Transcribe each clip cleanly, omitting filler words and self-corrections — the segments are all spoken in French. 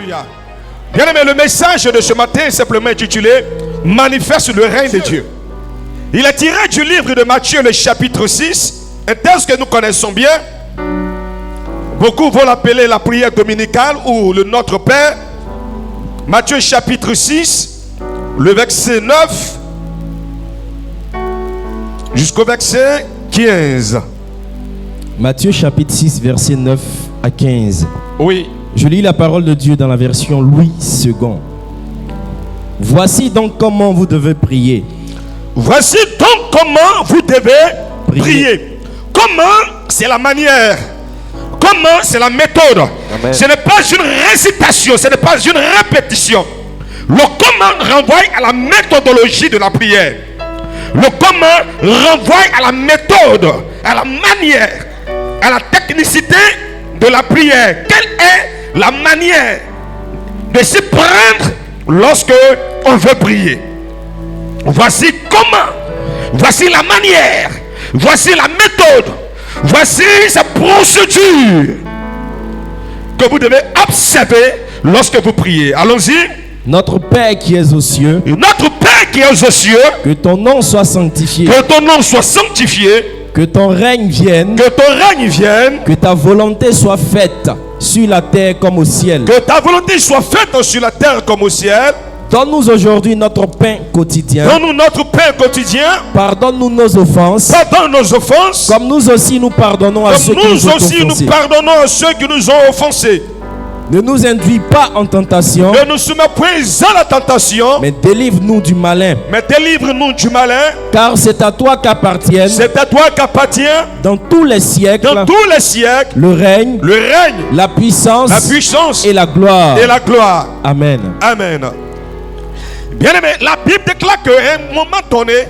Alléluia. Bien aimé, le message de ce matin est simplement intitulé Manifeste le règne de Dieu. Il est tiré du livre de Matthieu, le chapitre 6, un texte que nous connaissons bien. Beaucoup vont l'appeler la prière dominicale ou le Notre Père. Matthieu chapitre 6, le verset 9 jusqu'au verset 15. Matthieu chapitre 6, verset 9 à 15. Oui. Je lis la parole de Dieu dans la version Louis II. Voici donc comment vous devez prier. Voici donc comment vous devez prier. Comment, c'est la manière. Comment, c'est la méthode. Amen. Ce n'est pas une récitation, ce n'est pas une répétition. Le comment renvoie à la méthodologie de la prière. Le comment renvoie à la méthode, à la manière, à la technicité de la prière. Quelle est la manière de s'y prendre lorsque on veut prier? Voici comment, voici la manière, voici la méthode, voici sa procédure que vous devez observer lorsque vous priez. Allons-y. Notre Père qui es aux cieux, notre Père qui es aux cieux, que ton nom soit sanctifié, que ton nom soit sanctifié, que ton règne vienne, que ton règne vienne, que ta volonté soit faite sur la terre comme au ciel. Que ta volonté soit faite sur la terre comme au ciel. Donne-nous aujourd'hui notre pain quotidien. Donne-nous notre pain quotidien. Pardonne-nous nos offenses. Pardonne nos offenses. Comme nous aussi nous pardonnons à ceux qui nous ont offensés. Nous aussi nous pardonnons à ceux qui nous ont offensés. Ne nous induis pas en tentation. Ne nous soumets point à la tentation. Mais délivre-nous du malin. Mais délivre-nous du malin. Car c'est à toi qu'appartiennent. C'est à toi qu'appartient. Dans tous les siècles. Dans tous les siècles. Le règne. Le règne. La puissance. La puissance. Et la gloire. Et la gloire. Amen. Amen. Bien aimé, la Bible déclare qu'à un moment donné,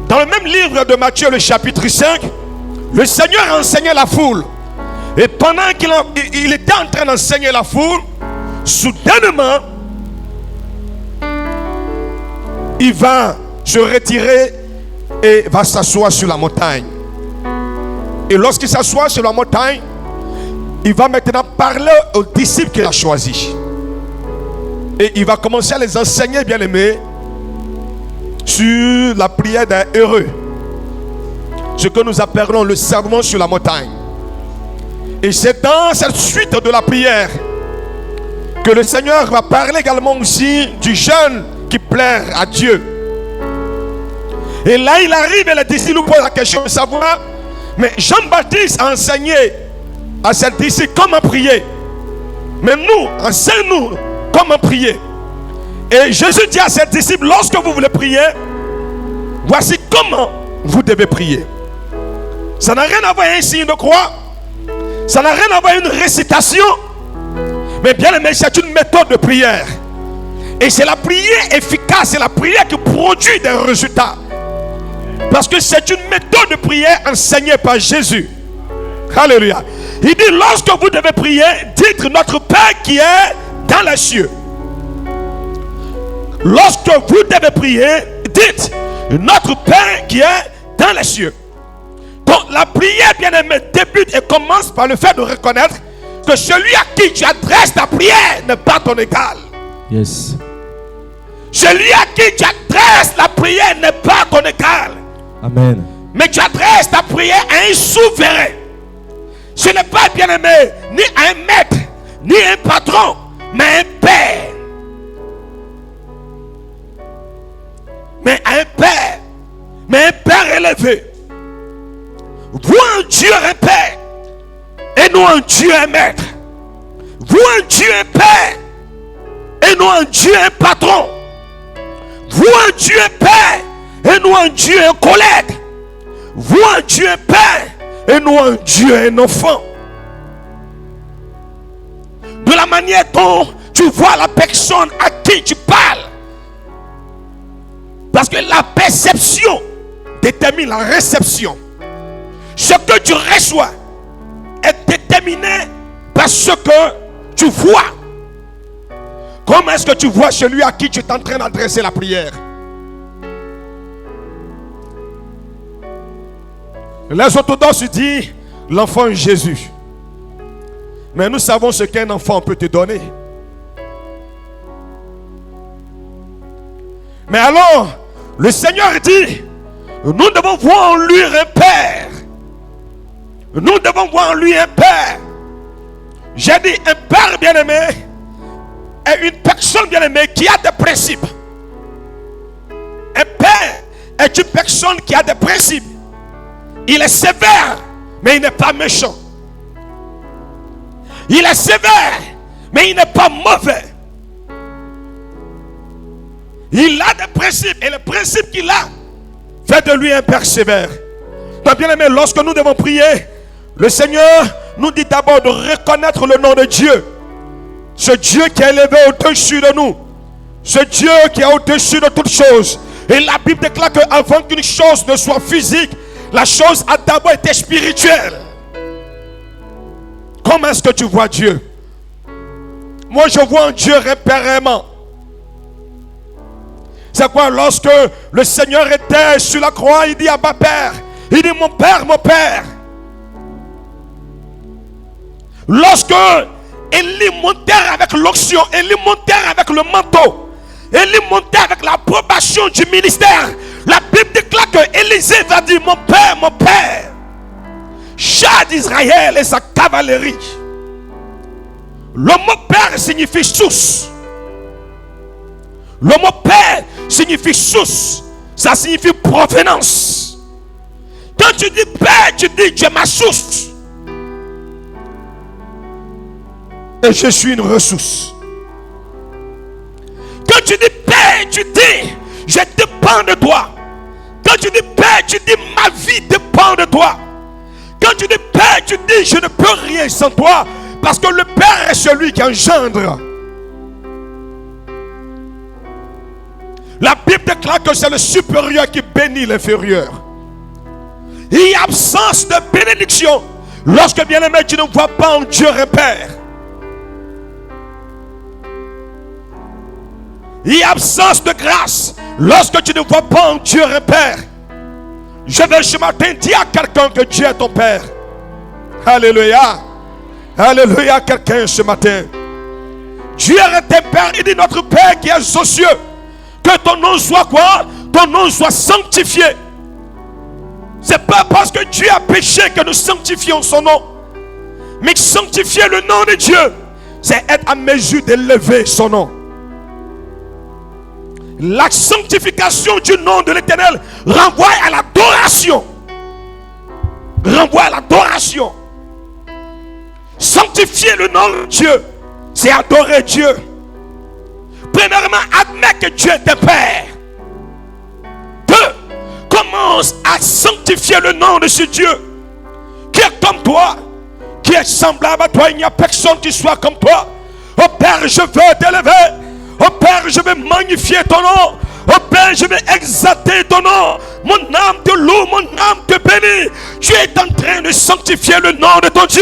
dans le même livre de Matthieu, le chapitre 5, le Seigneur enseignait la foule. Et pendant qu'il était en train d'enseigner la foule, soudainement, il va se retirer et va s'asseoir sur la montagne. Et lorsqu'il s'assoit sur la montagne, il va maintenant parler aux disciples qu'il a choisis. Et il va commencer à les enseigner, bien aimés, sur la prière d'un heureux. Ce que nous appelons le sermon sur la montagne. Et c'est dans cette suite de la prière que le Seigneur va parler également aussi du jeûne qui plaît à Dieu. Et là, il arrive et les disciples nous posent la question de savoir, mais Jean-Baptiste a enseigné à ses disciples comment prier. Mais nous, enseigne-nous comment prier. Et Jésus dit à ses disciples, lorsque vous voulez prier, voici comment vous devez prier. Ça n'a rien à voir avec un signe de croix. Ça n'a rien à voir avec une récitation. Mais bien aimé, c'est une méthode de prière. Et c'est la prière efficace, c'est la prière qui produit des résultats. Parce que c'est une méthode de prière enseignée par Jésus. Alléluia. Il dit, lorsque vous devez prier, dites notre Père qui est dans les cieux. Lorsque vous devez prier, dites notre Père qui est dans les cieux. Donc la prière, bien aimé, débute et commence par le fait de reconnaître que celui à qui tu adresses ta prière n'est pas ton égal. Yes. Celui à qui tu adresses la prière n'est pas ton égal. Amen. Mais tu adresses ta prière à un souverain. Ce n'est pas, bien aimé, ni un maître, ni un patron, mais un père. Mais un père. Mais un père élevé. Vous un Dieu un père. Et nous un Dieu un maître. Vous un Dieu un père. Et nous un Dieu un patron. Vous un Dieu un père. Et nous un Dieu un collègue. Vous un Dieu un père. Et nous un Dieu un enfant. De la manière dont tu vois la personne à qui tu parles. Parce que la perception détermine la réception. Ce que tu reçois est déterminé par ce que tu vois. Comment est-ce que tu vois celui à qui tu es en train d'adresser la prière? Les orthodoxes disent l'enfant Jésus. Mais nous savons ce qu'un enfant peut te donner. Mais alors, le Seigneur dit, nous devons voir en lui un Père. Nous devons voir en lui un Père. J'ai dit, un Père bien-aimé est une personne bien-aimée qui a des principes. Un Père est une personne qui a des principes. Il est sévère, mais il n'est pas méchant. Il est sévère, mais il n'est pas mauvais. Il a des principes, et les principes qu'il a fait de lui un Père sévère. Donc bien aimé, lorsque nous devons prier, le Seigneur nous dit d'abord de reconnaître le nom de Dieu. Ce Dieu qui est élevé au-dessus de nous. Ce Dieu qui est au-dessus de toutes choses. Et la Bible déclare qu'avant qu'une chose ne soit physique, la chose a d'abord été spirituelle. Comment est-ce que tu vois Dieu? Moi je vois un Dieu repérément. C'est quoi? Lorsque le Seigneur était sur la croix, il dit à ma Père, il dit mon Père, mon Père. Lorsque Élie montait avec l'onction, Élie montait avec le manteau, Élie montait avec l'approbation du ministère, la Bible déclare que Élisée va dire mon Père, char d'Israël et sa cavalerie. Le mot Père signifie source. Le mot Père signifie source. Ça signifie provenance. Quand tu dis Père, tu dis tu es ma source. Et je suis une ressource. Quand tu dis Père, tu dis je dépends de toi. Quand tu dis Père, tu dis ma vie dépend de toi. Quand tu dis Père, tu dis je ne peux rien sans toi. Parce que le Père est celui qui engendre. La Bible déclare que c'est le supérieur qui bénit l'inférieur. Il y a absence de bénédiction lorsque bien aimé tu ne vois pas en Dieu un Père. Il y a absence de grâce lorsque tu ne vois pas en Dieu un Père. Je vais ce matin dire à quelqu'un que Dieu est ton Père. Alléluia. Alléluia, quelqu'un ce matin. Dieu est ton Père. Il dit notre Père qui est aux cieux. Que ton nom soit quoi? Ton nom soit sanctifié. C'est pas parce que Dieu a péché que nous sanctifions son nom. Mais sanctifier le nom de Dieu, c'est être à mesure d'élever son nom. La sanctification du nom de l'Éternel renvoie à l'adoration. Renvoie à l'adoration. Sanctifier le nom de Dieu, c'est adorer Dieu. Premièrement, admets que Dieu est ton Père. Deux, commence à sanctifier le nom de ce Dieu qui est comme toi, qui est semblable à toi. Il n'y a personne qui soit comme toi. Oh Père, je veux t'élever. Oh Père, je vais magnifier ton nom. Oh Père, je vais exalter ton nom. Mon âme te loue, mon âme te bénit. Tu es en train de sanctifier le nom de ton Dieu.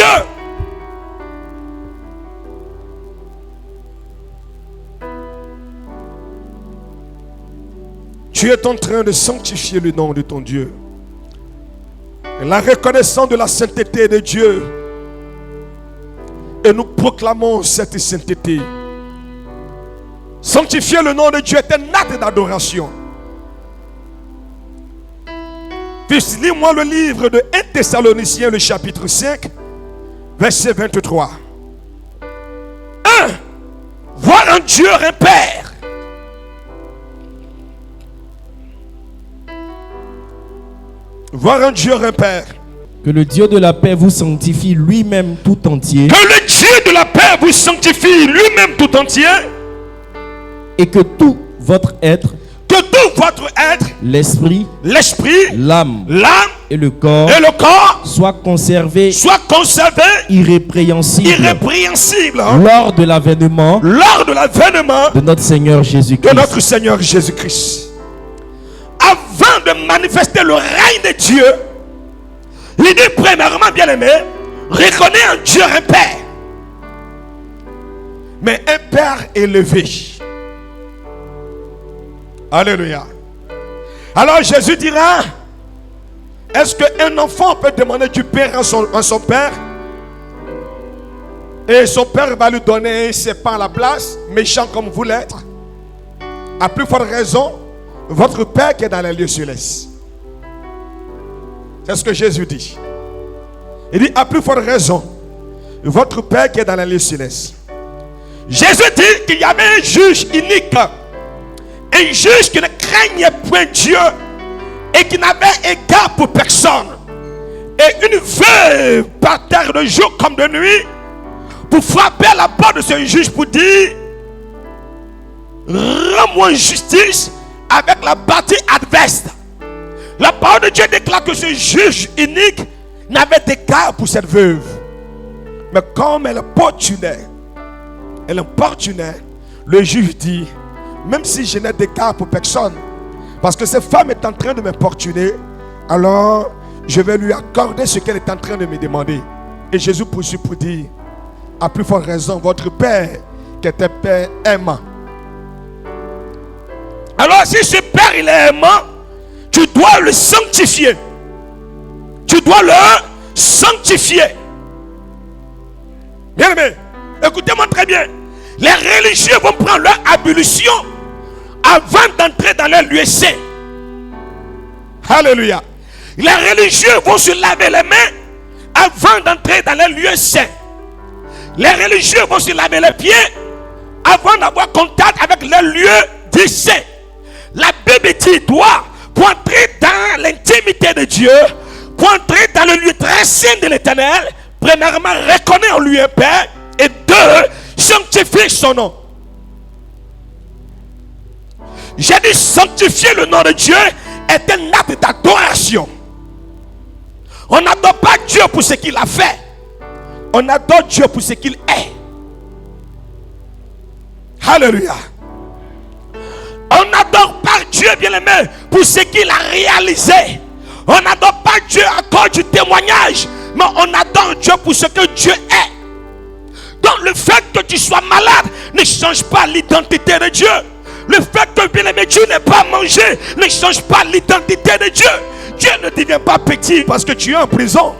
Tu es en train de sanctifier le nom de ton Dieu. Et la reconnaissance de la sainteté de Dieu. Et nous proclamons cette sainteté. Sanctifier le nom de Dieu est un acte d'adoration. Fils, lis-moi le livre de 1 Thessaloniciens, le chapitre 5, verset 23. 1. Voir un Dieu, un Père. Voir un Dieu, un Père. Que le Dieu de la paix vous sanctifie lui-même tout entier. Que le Dieu de la paix vous sanctifie lui-même tout entier. Et que tout votre être, l'esprit, l'âme et le corps, soit conservé irrépréhensible lors de l'avènement de notre Seigneur Jésus-Christ. Avant de manifester le règne de Dieu, il dit premièrement, bien aimé, reconnais un Dieu, un Père. Mais un Père élevé. Alléluia. Alors Jésus dira, est-ce qu'un enfant peut demander du père à son père? Et son père va lui donner un serpent à la place, méchant comme vous l'êtes? À plus forte raison, votre Père qui est dans les lieux célestes. C'est ce que Jésus dit. Il dit, à plus forte raison, votre Père qui est dans les lieux célestes. Jésus dit qu'il y avait un juge unique, un juge qui ne craignait point Dieu et qui n'avait égard pour personne. Et une veuve par terre de jour comme de nuit pour frapper à la porte de ce juge pour dire, rends-moi justice avec la partie adverse. La parole de Dieu déclare que ce juge unique n'avait d'égard pour cette veuve. Mais comme elle importunait, le juge dit, même si je n'ai d'égard pour personne, parce que cette femme est en train de m'importuner, alors je vais lui accorder ce qu'elle est en train de me demander. Et Jésus poursuit pour dire, à plus forte raison, votre Père qui est un Père aimant. Alors si ce Père il est aimant, tu dois le sanctifier. Tu dois le sanctifier. Bien aimé, écoutez-moi très bien. Les religieux vont prendre leur ablution avant d'entrer dans leur lieu saint. Alléluia. Les religieux vont se laver les mains avant d'entrer dans leur lieu saint. Les religieux vont se laver les pieds avant d'avoir contact avec leur lieu du saint. La Bible dit, toi, pour entrer dans l'intimité de Dieu, pour entrer dans le lieu très saint de l'Éternel, premièrement, reconnais en lui un Père, et deux, sanctifie son nom. J'ai dit sanctifier le nom de Dieu est un acte d'adoration. On n'adore pas Dieu pour ce qu'il a fait. On adore Dieu pour ce qu'il est. Alléluia. On n'adore pas Dieu, bien-aimé, pour ce qu'il a réalisé. On n'adore pas Dieu à cause du témoignage, mais on adore Dieu pour ce que Dieu est. Donc le fait que tu sois malade ne change pas l'identité de Dieu. Le fait que, bien-aimé, Dieu n'ait pas mangé ne change pas l'identité de Dieu. Dieu ne devient pas petit parce que tu es en prison.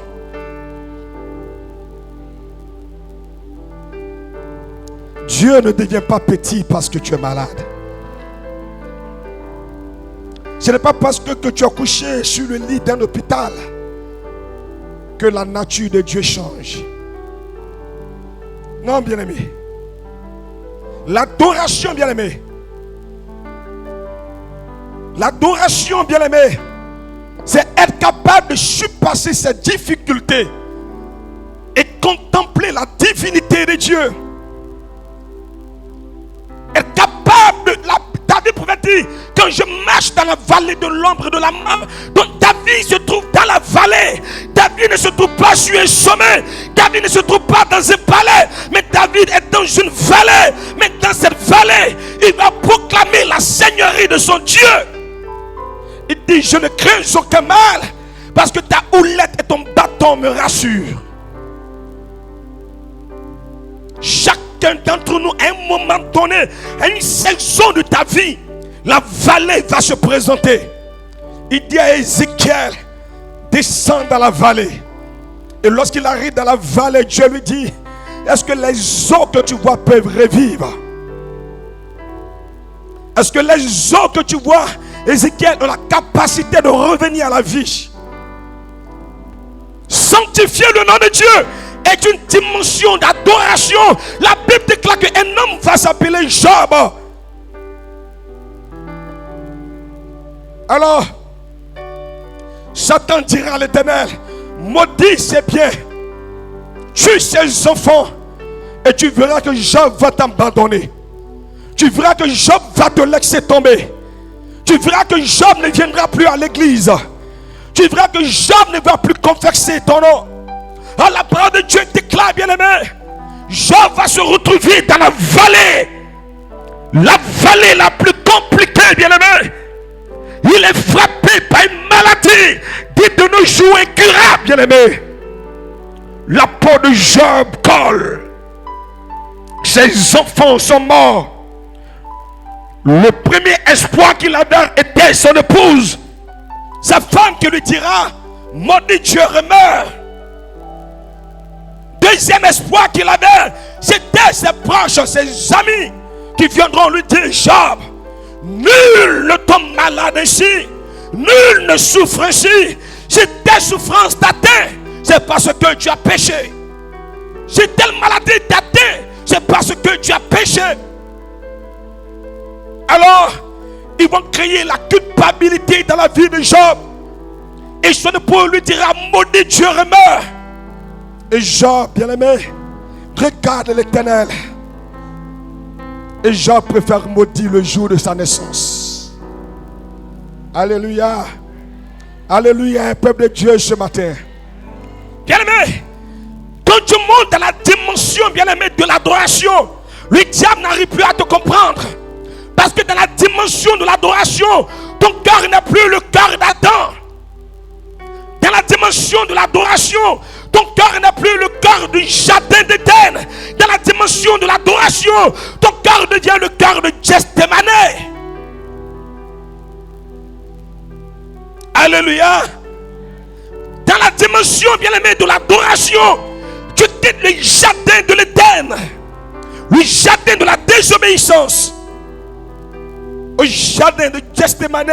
Dieu ne devient pas petit parce que tu es malade. Ce n'est pas parce que tu as couché sur le lit d'un hôpital que la nature de Dieu change. Non, bien-aimé. L'adoration, bien-aimé. L'adoration, bien-aimé, c'est être capable de surpasser ses difficultés et contempler la divinité de Dieu. Être capable de... David pouvait dire, quand je marche dans la vallée de l'ombre de la mort, donc David se trouve dans la vallée. David ne se trouve pas sur un sommet. David ne se trouve pas dans un palais. Mais David est dans une vallée. Mais dans cette vallée, il va proclamer la seigneurie de son Dieu. Il dit, je ne crains aucun mal, parce que ta houlette et ton bâton me rassurent. Chacun d'entre nous, à un moment donné, à une saison de ta vie, la vallée va se présenter. Il dit à Ézéchiel, descends dans la vallée. Et lorsqu'il arrive dans la vallée, Dieu lui dit, est-ce que les eaux que tu vois peuvent revivre? Est-ce que les eaux que tu vois, Ézéchiel, ont la capacité de revenir à la vie? Sanctifier le nom de Dieu est une dimension d'adoration. La Bible déclare qu'un homme va s'appeler Job. Alors, Satan dira à l'Éternel, maudit ses biens, tue ses enfants, et tu verras que Job va t'abandonner. Tu verras que Job va te laisser tomber. Tu verras que Job ne viendra plus à l'église. Tu verras que Job ne va plus confesser ton nom. Alors la parole de Dieu déclare, bien-aimé, Job va se retrouver dans la vallée la plus compliquée, bien-aimé. Il est frappé par une maladie dite de nos jours incurable, bien-aimé. La peau de Job colle. Ses enfants sont morts. Le premier espoir qu'il avait était son épouse. Sa femme qui lui dira, maudit Dieu, meurt. Deuxième espoir qu'il avait, c'était ses proches, ses amis qui viendront lui dire, Job, nul ne tombe malade ainsi, nul ne souffre ainsi. Si tes souffrances t'atteignent, c'est parce que tu as péché. Si telle maladie t'atteint, c'est parce que tu as péché. Alors, ils vont créer la culpabilité dans la vie de Job. Et son époux lui dira, maudit Dieu et meurt. Et Job, bien-aimé, regarde l'Éternel. Et Job préfère maudire le jour de sa naissance. Alléluia. Alléluia, peuple de Dieu ce matin. Bien-aimé, quand tu montes dans la dimension, bien-aimé, de l'adoration, le diable n'arrive plus à te comprendre. Parce que dans la dimension de l'adoration, ton cœur n'est plus le cœur d'Adam. Dans la dimension de l'adoration, ton cœur n'est plus le cœur du jardin d'Éden. Dans la dimension de l'adoration, ton cœur devient le cœur de Gethsémane. Alléluia. Dans la dimension, bien-aimé, de l'adoration, tu quittes le jardin de l'Éden, le jardin de la désobéissance, au jardin de Gethsémane,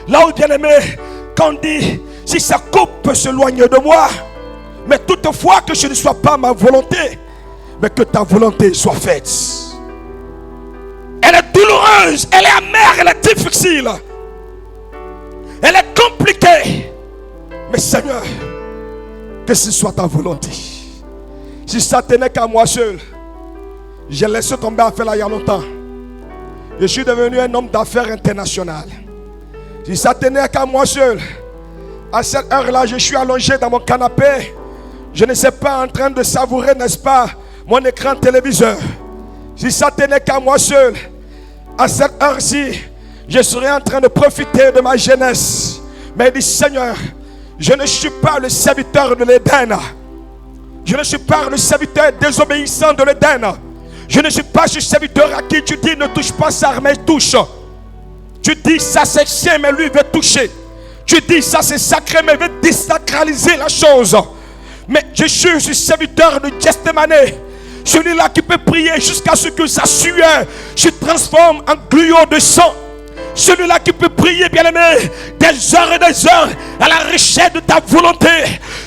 là où, bien-aimé, quand on dit, si sa coupe peut s'éloigner de moi, mais toutefois que ce ne soit pas ma volonté, mais que ta volonté soit faite. Elle est douloureuse, elle est amère, elle est difficile, elle est compliquée. Mais Seigneur, que ce soit ta volonté. Si ça tenait qu'à moi seul, j'ai laissé tomber affaire là il y a longtemps. Je suis devenu un homme d'affaires international. Si ça tenait qu'à moi seul, à cette heure-là, je suis allongé dans mon canapé. Je ne sais pas, en train de savourer, n'est-ce pas, mon écran téléviseur. Si ça tenait qu'à moi seul, à cette heure-ci, je serais en train de profiter de ma jeunesse. Mais il dit, Seigneur, je ne suis pas le serviteur de l'Éden. Je ne suis pas le serviteur désobéissant de l'Éden. Je ne suis pas ce serviteur à qui tu dis ne touche pas ça, mais touche. Tu dis ça c'est saint, mais lui veut toucher. Tu dis ça c'est sacré, mais veut désacraliser la chose. Mais je suis ce serviteur de Gethsémane, celui-là qui peut prier jusqu'à ce que sa sueur se transforme en gluant de sang. Celui-là qui peut prier, bien-aimé, des heures et des heures à la recherche de ta volonté.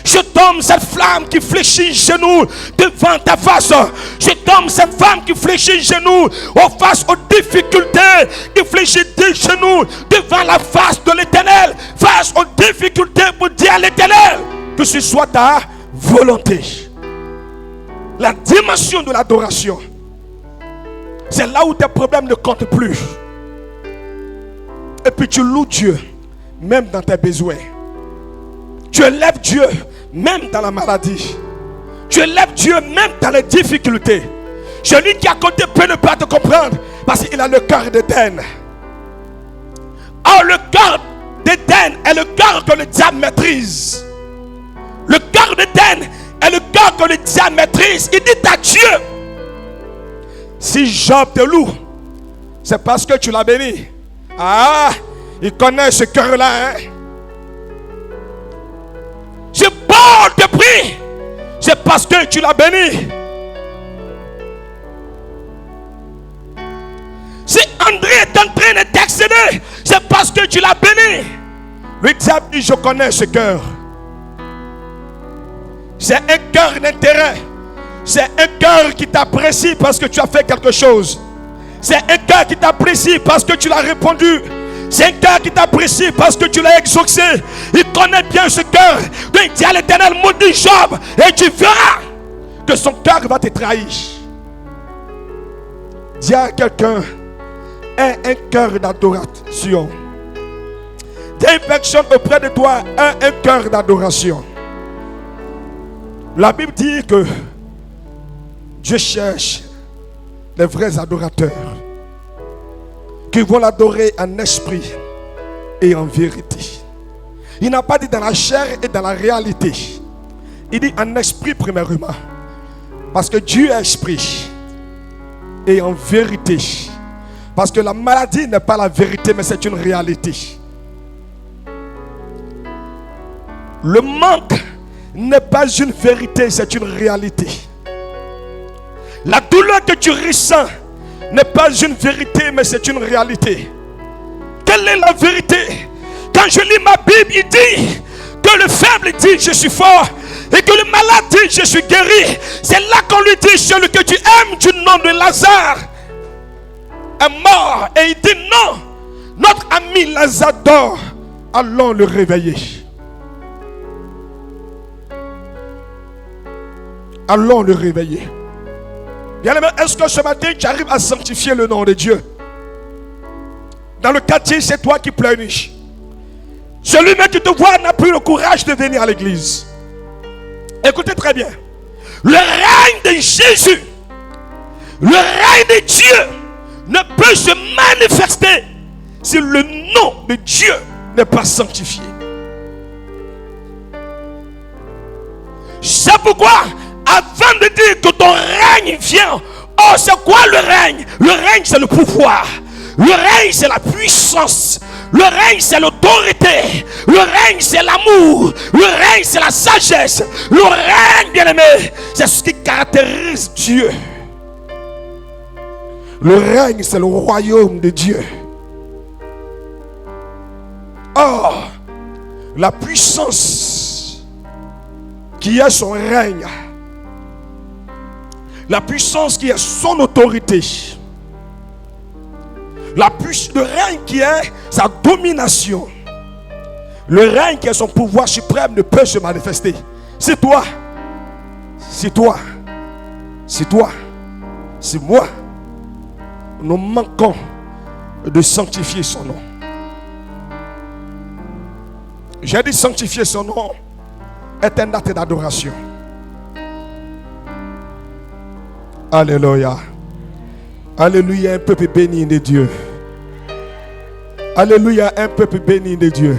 Je tombe cette flamme qui fléchit genoux devant ta face. Je tombe cette femme qui fléchit genoux face aux difficultés, qui fléchit des genoux devant la face de l'Éternel, face aux difficultés pour dire à l'Éternel que ce soit ta volonté. La dimension de l'adoration, c'est là où tes problèmes ne comptent plus. Et puis tu loues Dieu, même dans tes besoins. Tu élèves Dieu, même dans la maladie. Tu élèves Dieu, même dans les difficultés. Celui qui est à côté peut ne pas te comprendre, parce qu'il a le cœur d'Éden. Or, le cœur d'Éden est le cœur que le diable maîtrise. Le cœur d'Éden est le cœur que le diable maîtrise. Il dit à Dieu, si Job te loue, c'est parce que tu l'as béni. Ah, il connaît ce cœur-là, hein? Si Paul te prie, c'est parce que tu l'as béni. Si André est en train de t'excéder, c'est parce que tu l'as béni. Le diable dit, je connais ce cœur. C'est un cœur d'intérêt. C'est un cœur qui t'apprécie parce que tu as fait quelque chose. C'est un cœur qui t'apprécie parce que tu l'as répondu. C'est un cœur qui t'apprécie parce que tu l'as exaucé. Il connaît bien ce cœur. Donc il dit à l'Éternel, maudit Job, et tu verras que son cœur va te trahir. Dis à quelqu'un, aie un cœur d'adoration. Dis à une personne auprès de toi, aie un cœur d'adoration. La Bible dit que Dieu cherche les vrais adorateurs qui vont l'adorer en esprit et en vérité. Il n'a pas dit dans la chair et dans la réalité. Il dit en esprit premièrement. Parce que Dieu est esprit. Et en vérité. Parce que la maladie n'est pas la vérité, mais c'est une réalité. Le manque n'est pas une vérité, c'est une réalité. La douleur que tu ressens n'est pas une vérité, mais c'est une réalité. quelle est la vérité? Quand je lis ma Bible, il dit que le faible dit je suis fort et que le malade dit je suis guéri. C'est là qu'on lui dit celui que tu aimes du nom de Lazare est mort. Et il dit non, notre ami Lazare dort, allons le réveiller. Allons le réveiller. Bien-aimé, est-ce que ce matin tu arrives à sanctifier le nom de Dieu? Dans le quartier, c'est toi qui pleurniches. Celui même qui te voit n'a plus le courage de venir à l'église. Écoutez très bien. Le règne de Jésus, le règne de Dieu ne peut se manifester si le nom de Dieu n'est pas sanctifié. C'est pourquoi, avant de dire que ton règne vient, oh, c'est quoi le règne? Le règne, c'est le pouvoir. Le règne, c'est la puissance. Le règne, c'est l'autorité. Le règne, c'est l'amour. Le règne, c'est la sagesse. Le règne, bien-aimé, c'est ce qui caractérise Dieu. Le règne, c'est le royaume de Dieu. Or, la puissance qui est son règne, la puissance qui est son autorité, le règne qui est sa domination, le règne qui est son pouvoir suprême ne peut se manifester. C'est toi, c'est toi, c'est toi, c'est moi. Nous manquons de sanctifier son nom. J'ai dit sanctifier son nom est un acte d'adoration. Alléluia. Alléluia, un peuple béni de Dieu. Alléluia, un peuple béni de Dieu.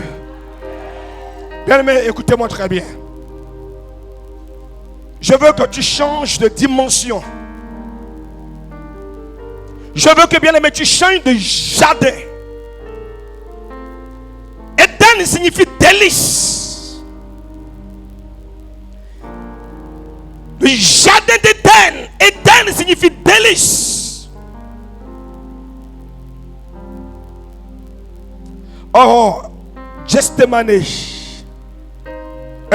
Bien-aimé, écoutez-moi très bien. Je veux que tu changes de dimension. Je veux que, bien-aimé, tu changes de jardin. Éden signifie délice. Le jardin d'Éden, Éden signifie délice. Or, Gethsémane est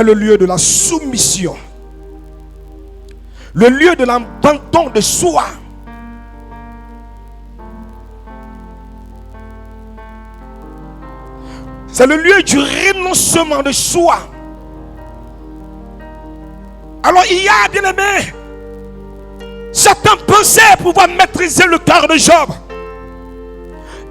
le lieu de la soumission, le lieu de l'abandon de soi. C'est le lieu du renoncement de soi. Alors il y a, bien aimé, certains pensaient pouvoir maîtriser le cœur de Job.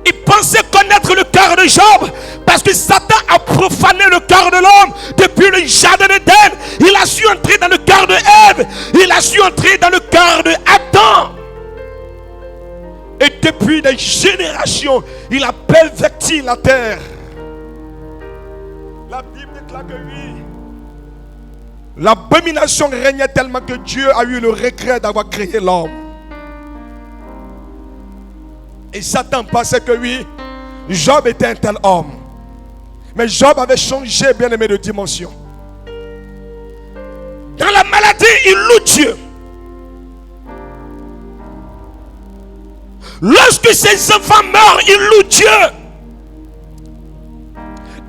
Ils pensaient connaître le cœur de Job parce que Satan a profané le cœur de l'homme depuis le jardin d'Éden. Il a su entrer dans le cœur de Ève. Il a su entrer dans le cœur de Adam. Et depuis des générations, il a perverti la terre. La Bible déclare que oui, l'abomination régnait tellement que Dieu a eu le regret d'avoir créé l'homme. Et Satan pensait que oui, Job était un tel homme. Mais Job avait changé, bien aimé, de dimension. Dans la maladie, il loue Dieu. Lorsque ses enfants meurent, il loue Dieu.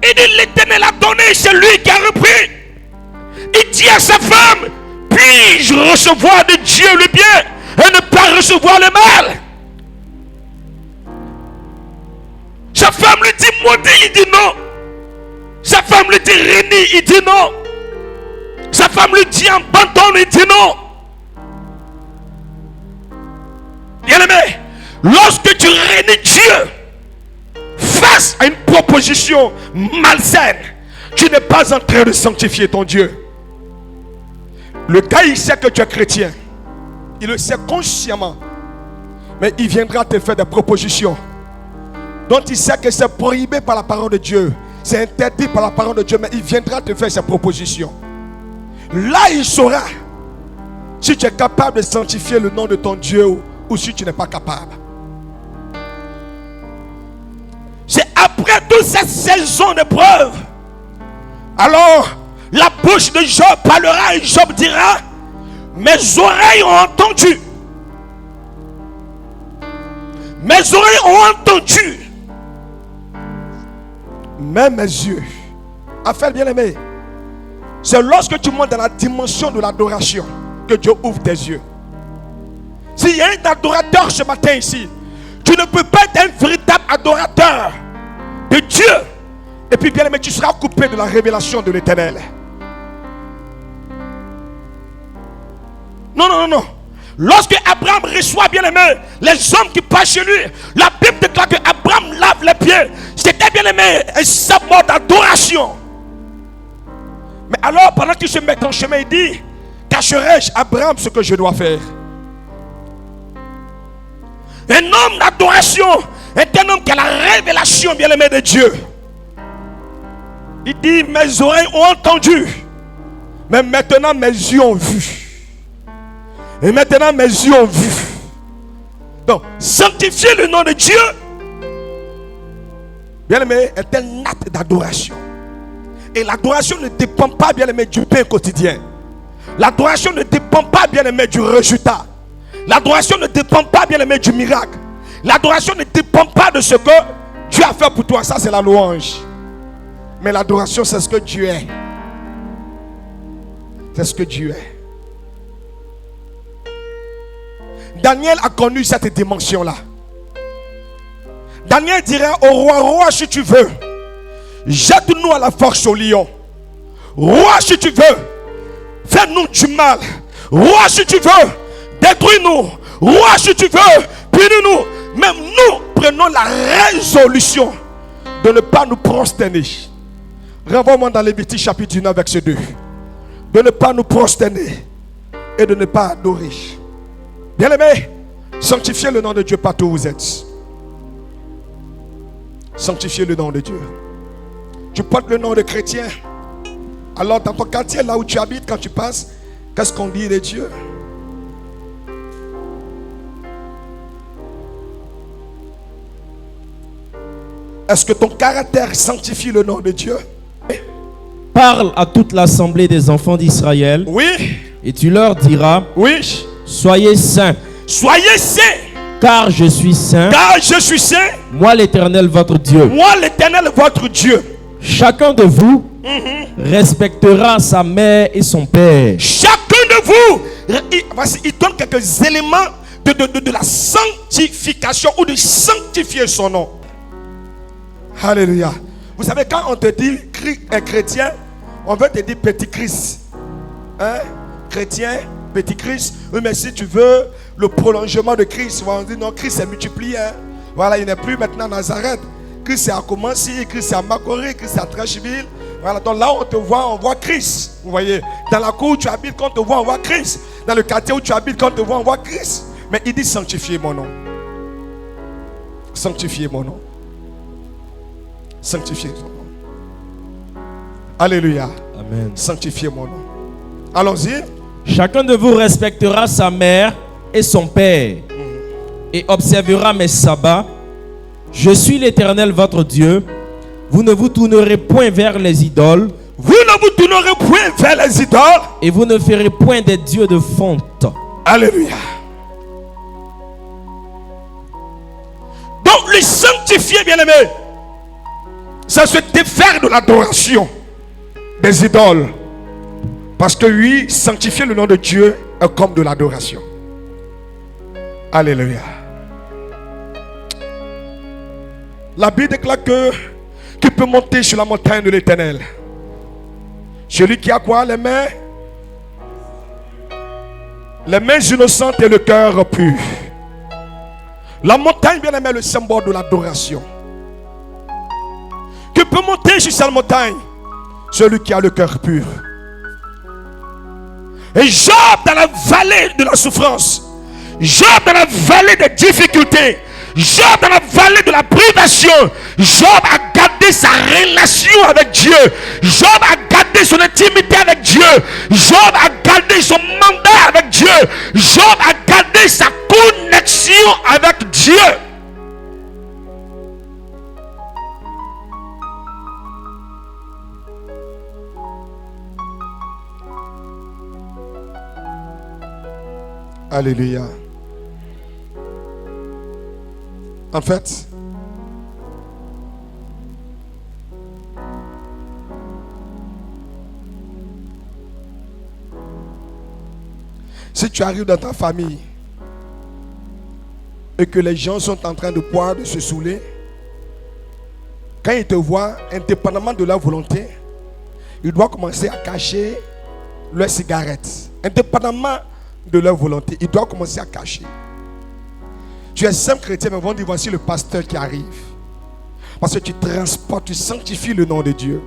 Il dit l'Éternel a donné, c'est lui qui a repris. Il dit à sa femme, puis-je recevoir de Dieu le bien et ne pas recevoir le mal? Sa femme lui dit maudit, il dit non. Sa femme lui dit réni, il dit non. Sa femme lui dit abandonne, il dit non. Bien aimé, lorsque tu rénis Dieu face à une proposition malsaine, tu n'es pas en train de sanctifier ton Dieu. Le gars, il sait que tu es chrétien. Il le sait consciemment. Mais il viendra te faire des propositions dont il sait que c'est prohibé par la parole de Dieu. C'est interdit par la parole de Dieu. Mais il viendra te faire ces propositions. Là, il saura si tu es capable de sanctifier le nom de ton Dieu ou si tu n'es pas capable. C'est après toute cette saison de preuve, alors la bouche de Job parlera et Job dira, mes oreilles ont entendu. Mes oreilles ont entendu Mets mes yeux. Affaire bien-aimé. C'est lorsque tu montes dans la dimension de l'adoration que Dieu ouvre tes yeux. S'il y a un adorateur ce matin ici, tu ne peux pas être un véritable adorateur de Dieu. Et puis bien-aimé, tu seras coupé de la révélation de l'Éternel. Non, non, non, non. Lorsque Abraham reçoit, bien-aimé, les hommes qui passent chez lui, la Bible déclare que Abraham lave les pieds. C'était, bien-aimé, un symbole d'adoration. Mais alors, pendant qu'il se met en chemin, il dit: cacherai-je à Abraham ce que je dois faire? Un homme d'adoration est un homme qui a la révélation, bien-aimé, de Dieu. Il dit: mes oreilles ont entendu, mais maintenant mes yeux ont vu. Et maintenant mes yeux ont vu. Donc, sanctifier le nom de Dieu, bien-aimé, est un acte d'adoration. Et l'adoration ne dépend pas, bien-aimé, du pain quotidien. L'adoration ne dépend pas, bien-aimé, du résultat. L'adoration ne dépend pas, bien-aimé, du miracle. L'adoration ne dépend pas de ce que Dieu a fait pour toi. Ça, c'est la louange. Mais l'adoration, c'est ce que Dieu est. C'est ce que Dieu est. Daniel a connu cette dimension-là. Daniel dirait au roi: roi, si tu veux, jette-nous à la force au lion. Roi, si tu veux, fais-nous du mal. Roi, si tu veux, détruis-nous. Roi, si tu veux, punis-nous. Même nous prenons la résolution de ne pas nous prosterner. Renvoie-moi dans Lévitique chapitre 19 verset 2. De ne pas nous prosterner et de ne pas adorer. Bien-aimé, sanctifiez le nom de Dieu partout où vous êtes. Sanctifiez le nom de Dieu. Tu portes le nom de chrétien. Alors dans ton quartier, là où tu habites, quand tu passes, qu'est-ce qu'on dit de Dieu? Est-ce que ton caractère sanctifie le nom de Dieu? Parle à toute l'assemblée des enfants d'Israël. Oui. Et tu leur diras: Oui. soyez saints. Soyez saints. Car je suis saint. Car je suis saint. Moi l'Éternel votre Dieu. Moi l'Éternel votre Dieu. Chacun de vous respectera sa mère et son père. Chacun de vous. Il donne quelques éléments de la sanctification ou de sanctifier son nom. Alléluia. Vous savez, quand on te dit chrétien, on veut te dire petit Christ. Hein? Chrétien, petit Christ. Oui, mais si tu veux le prolongement de Christ, on dit non, Christ s'est multiplié. Hein? Voilà, il n'est plus maintenant Nazareth. Christ est à Commency, Christ est à Macoré, Christ est à Trècheville. Voilà, donc là où on te voit, on voit Christ. Vous voyez, dans la cour où tu habites, quand on te voit, on voit Christ. Dans le quartier où tu habites, quand on te voit, on voit Christ. Mais il dit sanctifiez mon nom. Sanctifiez mon nom. Sanctifiez mon nom. Alléluia. Amen. Sanctifiez mon nom. Allons-y. Chacun de vous respectera sa mère et son père et observera mes sabbats. Je suis l'Éternel votre Dieu. Vous ne vous tournerez point vers les idoles. Vous ne vous tournerez point vers les idoles. Et vous ne ferez point des dieux de fonte. Alléluia. Donc le sanctifier, bien-aimé, ça se défaire de l'adoration des idoles. Parce que oui, sanctifier le nom de Dieu est comme de l'adoration. Alléluia. La Bible déclare que qui peut monter sur la montagne de l'Éternel? Celui qui a quoi? Les mains innocentes et le cœur pur. La montagne, bien aimé, est le symbole de l'adoration. Qui peut monter sur cette montagne? Celui qui a le cœur pur. Et Job dans la vallée de la souffrance, Job dans la vallée des difficultés, Job dans la vallée de la privation, Job a gardé sa relation avec Dieu. Job a gardé son intimité avec Dieu. Job a gardé son mandat avec Dieu. Job a gardé sa connexion avec Dieu. Alléluia. En fait, Si tu arrives dans ta famille et que les gens sont en train de boire, de se saouler, quand ils te voient, indépendamment de leur volonté, ils doivent commencer à cacher leurs cigarettes. Indépendamment de leur volonté, ils doivent commencer à cacher. Tu es simple chrétien, mais vont dire voici le pasteur qui arrive. Parce que tu transportes, tu sanctifies le nom de Dieu.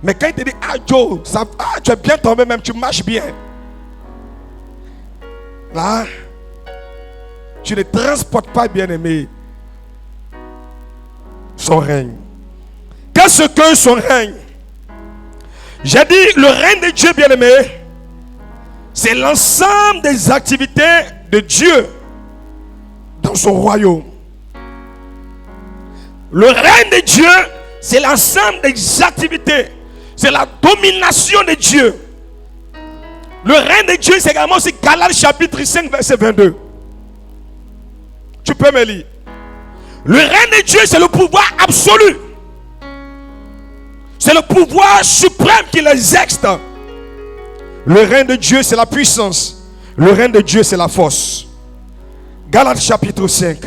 Mais quand il te dit, ah Joe, tu es bien tombé même, tu marches bien. Là, tu ne transportes pas, bien aimé, son règne. Qu'est-ce que son règne? J'ai dit, le règne de Dieu, bien aimé, c'est l'ensemble des activités de Dieu dans son royaume. Le règne de Dieu, c'est l'ensemble des activités. C'est la domination de Dieu. Le règne de Dieu, c'est également aussi Galates chapitre 5, verset 22. Tu peux me lire. Le règne de Dieu, c'est le pouvoir absolu. C'est le pouvoir suprême qui l'exerce. Le règne de Dieu, c'est la puissance. Le règne de Dieu, c'est la force. Galates chapitre 5,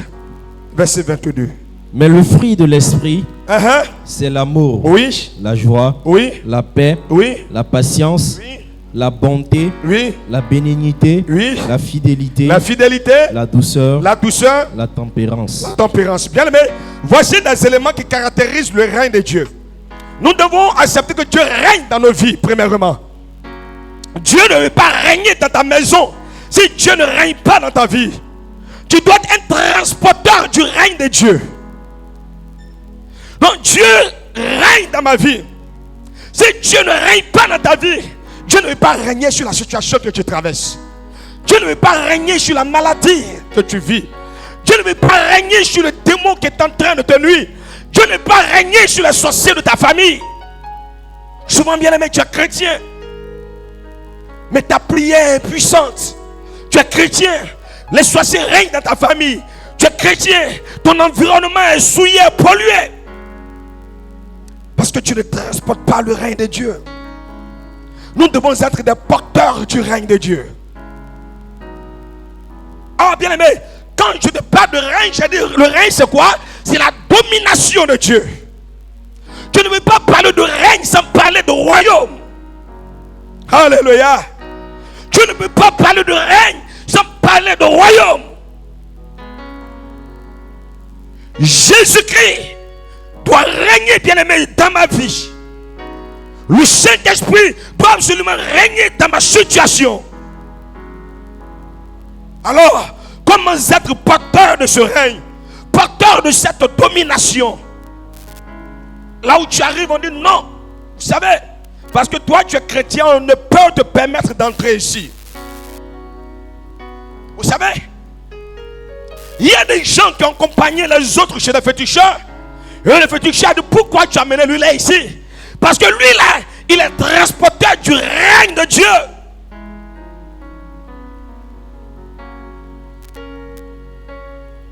verset 22. Mais le fruit de l'esprit, c'est l'amour, oui, la joie, oui, la paix, oui, la patience, oui, la bonté, oui, la bénignité, oui, la fidélité, la douceur, la tempérance. La tempérance. Bien aimé, voici des éléments qui caractérisent le règne de Dieu. Nous devons accepter que Dieu règne dans nos vies, premièrement. Dieu ne veut pas régner dans ta maison si Dieu ne règne pas dans ta vie. Tu dois être un transporteur du règne de Dieu. Donc Dieu règne dans ma vie. Si Dieu ne règne pas dans ta vie, Dieu ne veut pas régner sur la situation que tu traverses. Dieu ne veut pas régner sur la maladie que tu vis. Dieu ne veut pas régner sur le démon qui est en train de te nuire. Dieu ne veut pas régner sur les sorciers de ta famille. Souvent, bien aimé, tu es chrétien, mais ta prière est puissante. Tu es chrétien, les sorciers règnent dans ta famille. Tu es chrétien, ton environnement est souillé, pollué. Parce que tu ne transportes pas le règne de Dieu. Nous devons être des porteurs du règne de Dieu. Ah, bien aimé, quand je te parle de règne, j'ai dit le règne c'est quoi? C'est la domination de Dieu. Tu ne veux pas parler de règne sans parler de royaume. Alléluia. Tu ne peux pas parler de règne sans parler de royaume. Jésus-Christ doit régner, bien-aimé, dans ma vie. Le Saint-Esprit doit absolument régner dans ma situation. Alors, comment être porteur de ce règne, porteur de cette domination? Là où tu arrives, on dit non. Vous savez, parce que toi tu es chrétien, on ne peut te permettre d'entrer ici. Vous savez, il y a des gens qui ont accompagné les autres chez les féticheurs. Et le féticheur dit pourquoi tu as amené lui là ici? Parce que lui là, il est transporteur du règne de Dieu.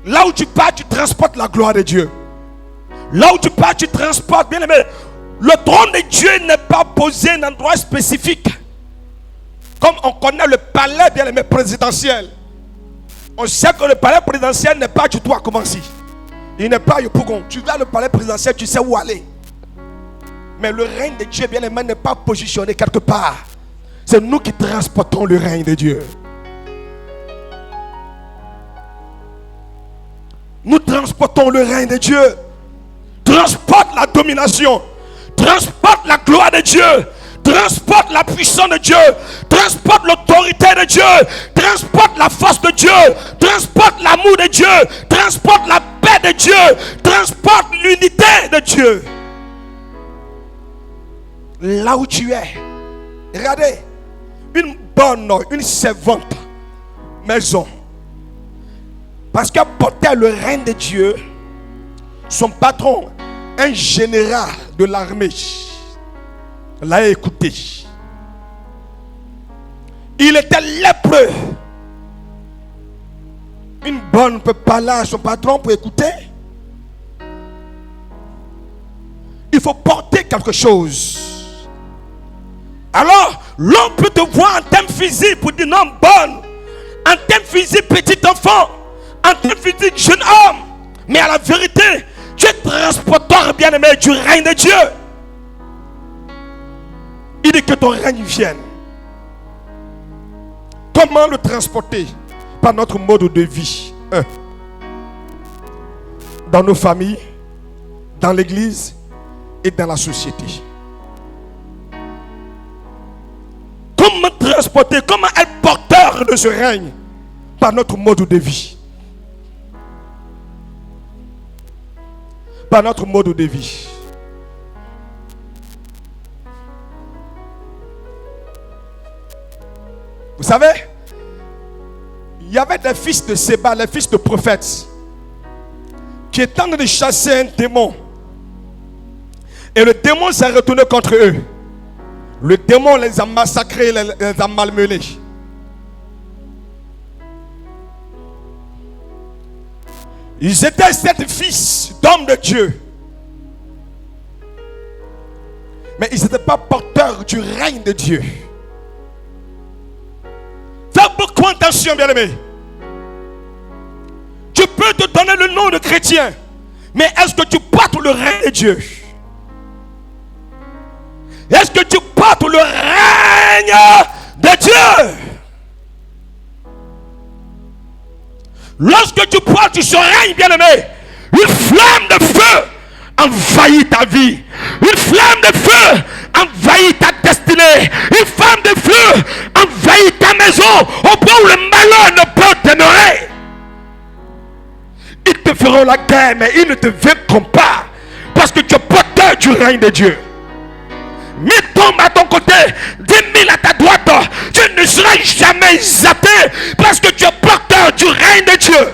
Là où tu pars, tu transportes la gloire de Dieu. Là où tu pars, tu transportes, bien aimé. Le trône de Dieu n'est pas posé dans un endroit spécifique. Comme on connaît le palais, bien aimé, présidentiel. On sait que le palais présidentiel n'est pas du tout à commencer. Il n'est pas à Yopougon. Tu vas le palais présidentiel, tu sais où aller. Mais le règne de Dieu, bien aimé, n'est pas positionné quelque part. C'est nous qui transportons le règne de Dieu. Nous transportons le règne de Dieu. Transporte la domination. Transporte la gloire de Dieu. Transporte la puissance de Dieu. Transporte l'autorité de Dieu. Transporte la force de Dieu. Transporte l'amour de Dieu. Transporte la paix de Dieu. Transporte l'unité de Dieu. Là où tu es, regardez, une bonne, une servante maison, parce qu'elle portait le règne de Dieu, son patron, un général de l'armée, l'a écouté. Il était lépreux. Une bonne ne peut parler à son patron pour écouter. Il faut porter quelque chose. Alors, l'homme peut te voir en termes physique pour dire non, bonne. En termes physiques, petit enfant. En termes physiques, jeune homme. Mais à la vérité, tu es transporteur bien-aimé du règne de Dieu. Il dit que ton règne vienne. Comment le transporter? Par notre mode de vie. Dans nos familles, dans l'église et dans la société. Comment transporter, comment être porteur de ce règne? Par notre mode de vie. Par notre mode de vie. Vous savez, il y avait des fils de Séba, les fils de prophètes, qui étaient en train de chasser un démon. Et le démon s'est retourné contre eux. Le démon les a massacrés, les a malmenés. Ils étaient 7 fils d'hommes de Dieu. Mais ils n'étaient pas porteurs du règne de Dieu. Fais beaucoup attention, bien-aimé. Tu peux te donner le nom de chrétien, mais est-ce que tu portes le règne de Dieu? Est-ce que tu portes le règne de Dieu? Lorsque tu portes ce règne, bien-aimé, une flamme de feu envahit ta vie. Une flamme de feu envahit ta destinée. Une flamme de feu envahit ta maison au point où le malheur ne peut demeurer. Ils te feront la guerre, mais ils ne te vaincront pas. Parce que tu es porteur du règne de Dieu. 1000 tombent à ton côté, 10 000 à ta droite. Tu ne seras jamais zappé parce que tu es porteur du règne de Dieu.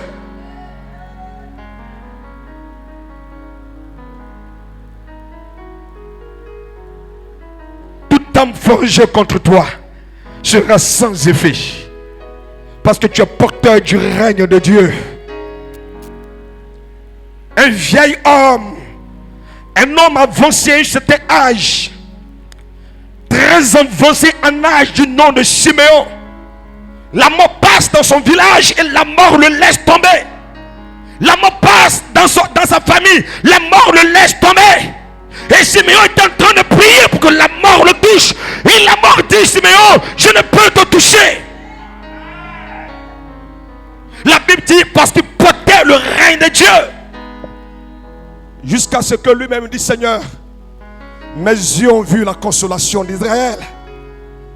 Toute âme forgée contre toi sera sans effet parce que tu es porteur du règne de Dieu. Un vieil homme, un homme avancé à un certain âge, très avancé en âge, du nom de Siméon. La mort passe dans son village et la mort le laisse tomber. La mort passe dans sa famille, la mort le laisse tomber. Et Siméon est en train de prier pour que la mort le touche. Et la mort dit: Siméon, je ne peux te toucher. La Bible dit parce qu'il portait le règne de Dieu. Jusqu'à ce que lui-même dit: Seigneur, mes yeux ont vu la consolation d'Israël.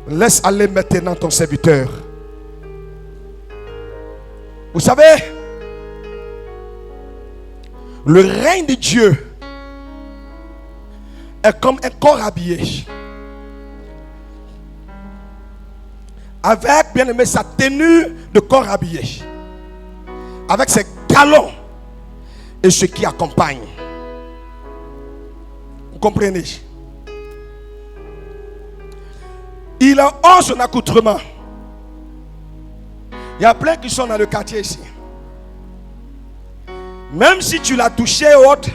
Laisse aller maintenant ton serviteur. Vous savez, le règne de Dieu est comme un corps habillé, avec, bien aimé, sa tenue de corps habillé, avec ses galons et ce qui accompagne. Vous comprenez? Il a en son accoutrement. Il y a plein qui sont dans le quartier ici. Même si tu l'as touché ou autre,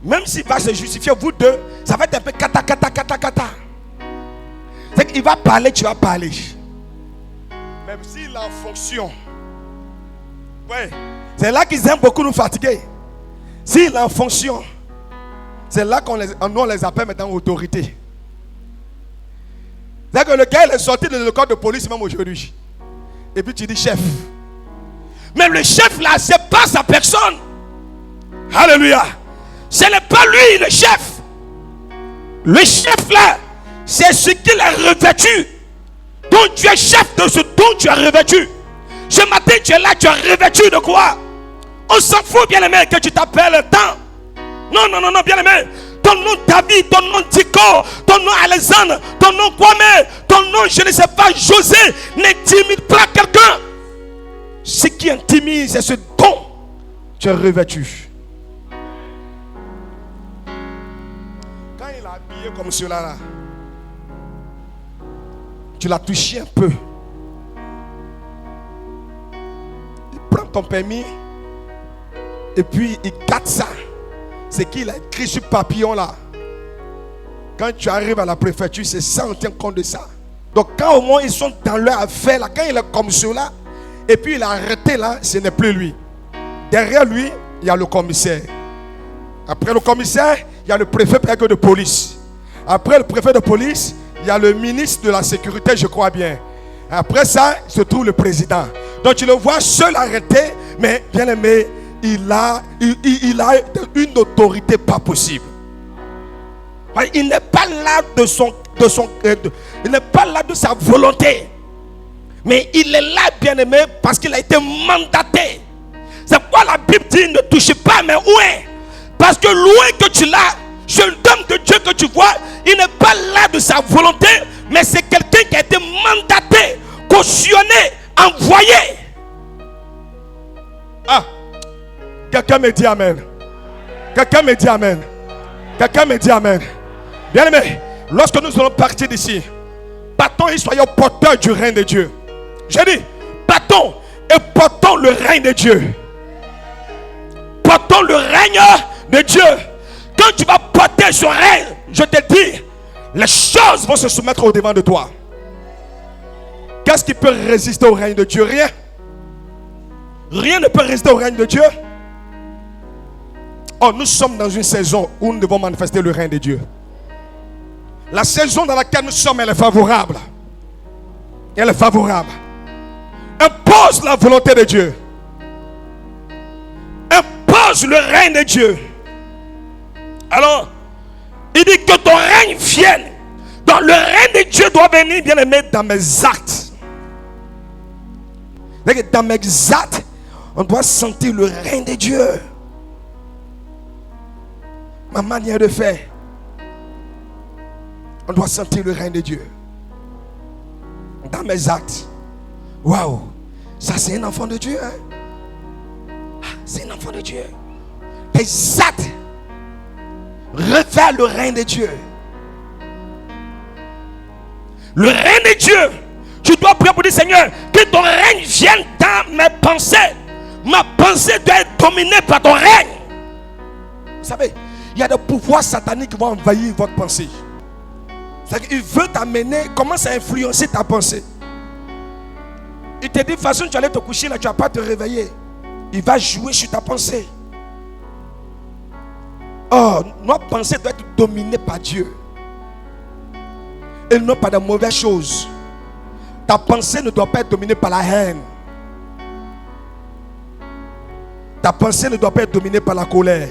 même s'il va se justifier, vous deux, ça va être un peu kata. C'est qu'il va parler, tu vas parler. Même s'il est en fonction. Ouais. C'est là qu'ils aiment beaucoup nous fatiguer. S'il est en fonction, c'est là qu'on les appelle maintenant autorité. C'est-à-dire que le gars il est sorti de l'école de police même aujourd'hui. Et puis tu dis chef. Mais le chef là, c'est pas sa personne. Alléluia. Ce n'est pas lui le chef. Le chef là, c'est ce qu'il a revêtu. Donc tu es chef de ce dont tu as revêtu. Ce matin tu es là, tu as revêtu de quoi? On s'en fout, bien aimé, que tu t'appelles tant. Non, bien aimé. Ton nom David, ton nom Tico, ton nom Alexandre, ton nom Kwame, ton nom je ne sais pas José, n'intimide pas quelqu'un. Ce qui intimide, c'est ce don que tu as revêtu. Quand il est habillé comme cela là, tu l'as touché un peu. Il prend ton permis et puis il gâte ça. C'est qu'il a écrit sur papillon là. Quand tu arrives à la préfecture, c'est ça, on tient compte de ça. Donc quand au moins ils sont dans leur affaire, là, quand il est comme cela, et puis il a arrêté là, ce n'est plus lui. Derrière lui, il y a le commissaire. Après le commissaire, il y a le préfet de police. Après le préfet de police, il y a le ministre de la sécurité, je crois bien. Après ça, se trouve le président. Donc tu le vois seul arrêté, mais bien aimé, il a une autorité pas possible. Il n'est pas là il n'est pas là de sa volonté, mais il est là, bien aimé, parce qu'il a été mandaté. C'est pourquoi la Bible dit ne touchez pas, mais où est? Parce que loin que tu l'as, ce homme de Dieu que tu vois, il n'est pas là de sa volonté, mais c'est quelqu'un qui a été mandaté, cautionné, envoyé. Ah, quelqu'un me dit amen. Quelqu'un me dit amen. Quelqu'un me dit amen. Bien aimé, lorsque nous allons partir d'ici, partons et soyons porteurs du règne de Dieu. J'ai dit, partons et portons le règne de Dieu. Portons le règne de Dieu. Quand tu vas porter ce règne, je te dis, les choses vont se soumettre au devant de toi. Qu'est-ce qui peut résister au règne de Dieu? Rien. Rien ne peut résister au règne de Dieu. Oh, nous sommes dans une saison où nous devons manifester le règne de Dieu. La saison dans laquelle nous sommes, elle est favorable. Elle est favorable. Impose la volonté de Dieu. Impose le règne de Dieu. Alors, il dit que ton règne vienne. Donc le règne de Dieu doit venir, bien aimé, dans mes actes. Dans mes actes, on doit sentir le règne de Dieu. Ma manière de faire, on doit sentir le règne de Dieu. Dans mes actes. Waouh, ça c'est un enfant de Dieu. Hein? C'est un enfant de Dieu. Tes actes révèlent le règne de Dieu. Le règne de Dieu. Tu dois prier pour dire, Seigneur, que ton règne vienne dans mes pensées. Ma pensée doit être dominée par ton règne. Vous savez, il y a des pouvoirs sataniques qui vont envahir votre pensée. C'est-à-dire qu'il veut t'amener, commence à influencer ta pensée. Il te dit, de toute façon, tu allais te coucher là, tu ne vas pas te réveiller. Il va jouer sur ta pensée. Oh, notre pensée doit être dominée par Dieu. Et non pas de mauvaises choses. Ta pensée ne doit pas être dominée par la haine. Ta pensée ne doit pas être dominée par la colère.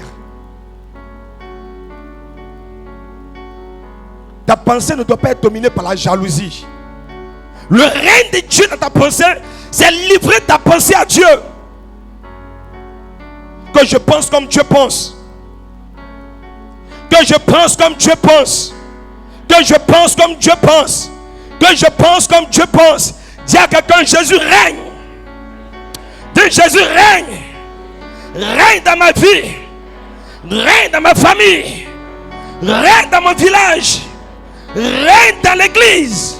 Ta pensée ne doit pas être dominée par la jalousie. Le règne de Dieu dans ta pensée, c'est livrer ta pensée à Dieu. Que je pense comme Dieu pense. Que je pense comme Dieu pense. Que je pense comme Dieu pense. Que je pense comme Dieu pense. Dis à quelqu'un, Jésus règne. Dis, Jésus règne. Règne dans ma vie. Règne dans ma famille. Règne dans mon village. Règne dans l'église.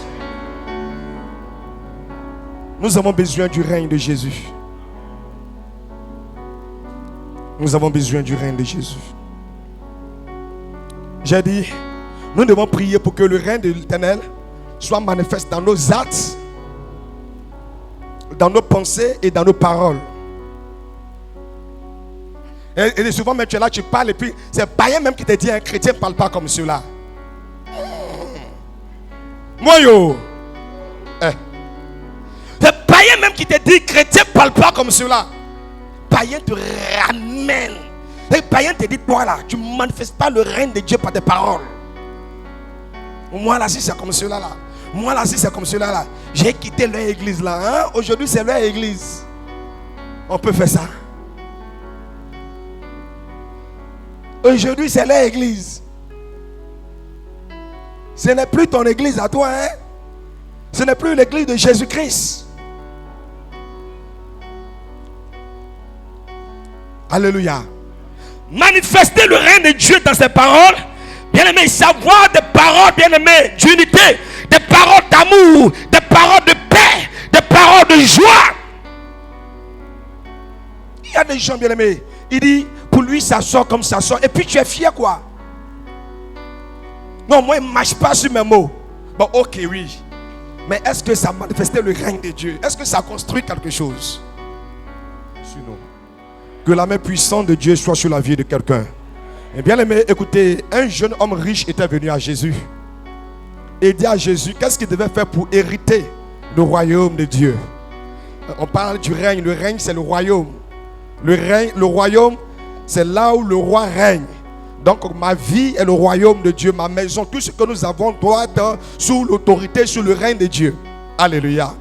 Nous avons besoin du règne de Jésus. Nous avons besoin du règne de Jésus. J'ai dit, nous devons prier pour que le règne de l'Éternel soit manifeste dans nos actes, dans nos pensées et dans nos paroles. Et souvent même tu es là, tu parles et puis c'est païen même qui te dit un chrétien ne parle pas comme cela. Moi yo. C'est païen même qui te dit chrétien ne parle pas comme cela. Païen te ramène. Et païen te dit, toi là, tu ne manifestes pas le règne de Dieu par tes paroles. Moi là, si c'est comme cela là. Moi là, si c'est comme cela là. J'ai quitté leur église là. Hein? Aujourd'hui, c'est leur église. On peut faire ça. Aujourd'hui, c'est leur église. Ce n'est plus ton église à toi. Hein? Ce n'est plus l'église de Jésus-Christ. Alléluia. Manifester le règne de Dieu dans ses paroles. Bien-aimé, savoir des paroles, bien-aimé, d'unité, des paroles d'amour, des paroles de paix, des paroles de joie. Il y a des gens, bien-aimés, il dit, pour lui, ça sort comme ça sort. Et puis tu es fier, quoi. Non, moi, il ne marche pas sur mes mots. Bon, ok, oui. Mais est-ce que ça manifestait le règne de Dieu? Est-ce que ça construit quelque chose? Sinon, que la main puissante de Dieu soit sur la vie de quelqu'un. Et bien aimé, écoutez, un jeune homme riche était venu à Jésus. Et dit à Jésus, qu'est-ce qu'il devait faire pour hériter le royaume de Dieu? On parle du règne. Le règne, c'est le royaume. Le royaume, c'est là où le roi règne. Donc ma vie est le royaume de Dieu. Ma maison, tout ce que nous avons doit être sous l'autorité, sous le règne de Dieu. Alléluia.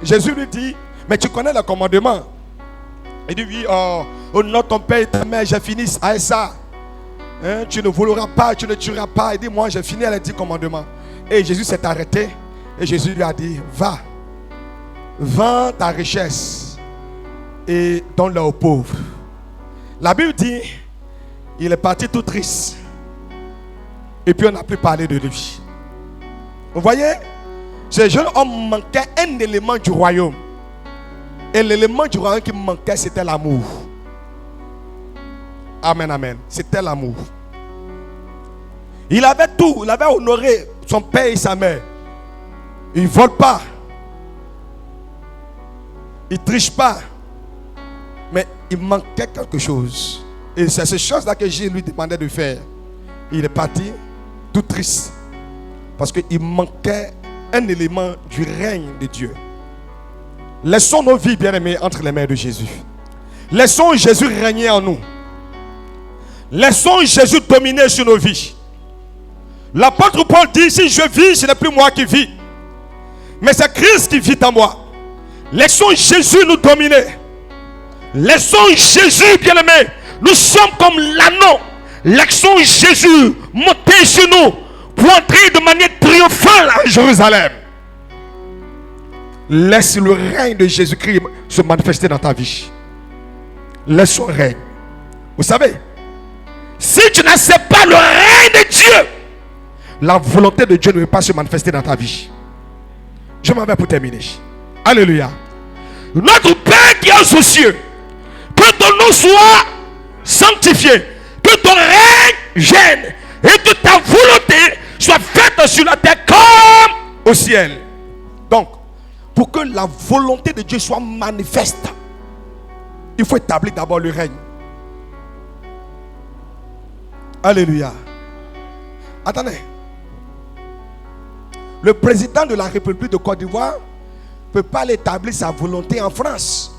Jésus lui dit, mais tu connais le commandement? Il dit, oui, honore ton père et ta mère, j'ai fini avec ça. Hein, tu ne voleras pas, tu ne tueras pas. Il dit, moi j'ai fini les 10 commandements. Et Jésus s'est arrêté. Et Jésus lui a dit, va, vends ta richesse et donne-la aux pauvres. La Bible dit, il est parti tout triste. Et puis on n'a plus parlé de lui. Vous voyez, ce jeune homme manquait un élément du royaume. Et l'élément du royaume qui manquait, c'était l'amour. Amen, amen. C'était l'amour. Il avait tout. Il avait honoré son père et sa mère. Il ne vole pas. Il ne triche pas. Mais il manquait quelque chose. Et c'est ces choses-là que Jésus lui demandait de faire. Il est parti tout triste. Parce qu'il manquait un élément du règne de Dieu. Laissons nos vies, bien-aimés, entre les mains de Jésus. Laissons Jésus régner en nous. Laissons Jésus dominer sur nos vies. L'apôtre Paul dit, si je vis, ce n'est plus moi qui vis, mais c'est Christ qui vit en moi. Laissons Jésus nous dominer. Laissons Jésus, bien-aimé. Nous sommes comme l'anneau. Laissons Jésus monter sur nous pour entrer de manière triomphale à Jérusalem. Laisse le règne de Jésus-Christ se manifester dans ta vie. Laisse son règne. Vous savez, si tu n'acceptes pas le règne de Dieu, la volonté de Dieu ne peut pas se manifester dans ta vie. Je m'en vais pour terminer. Alléluia. Notre Père qui est aux cieux, que ton nom soit sanctifié, que ton règne vienne et que ta volonté soit faite sur la terre comme au ciel. Donc, pour que la volonté de Dieu soit manifeste, il faut établir d'abord le règne. Alléluia. Attendez. Le président de la République de Côte d'Ivoire ne peut pas établir sa volonté en France.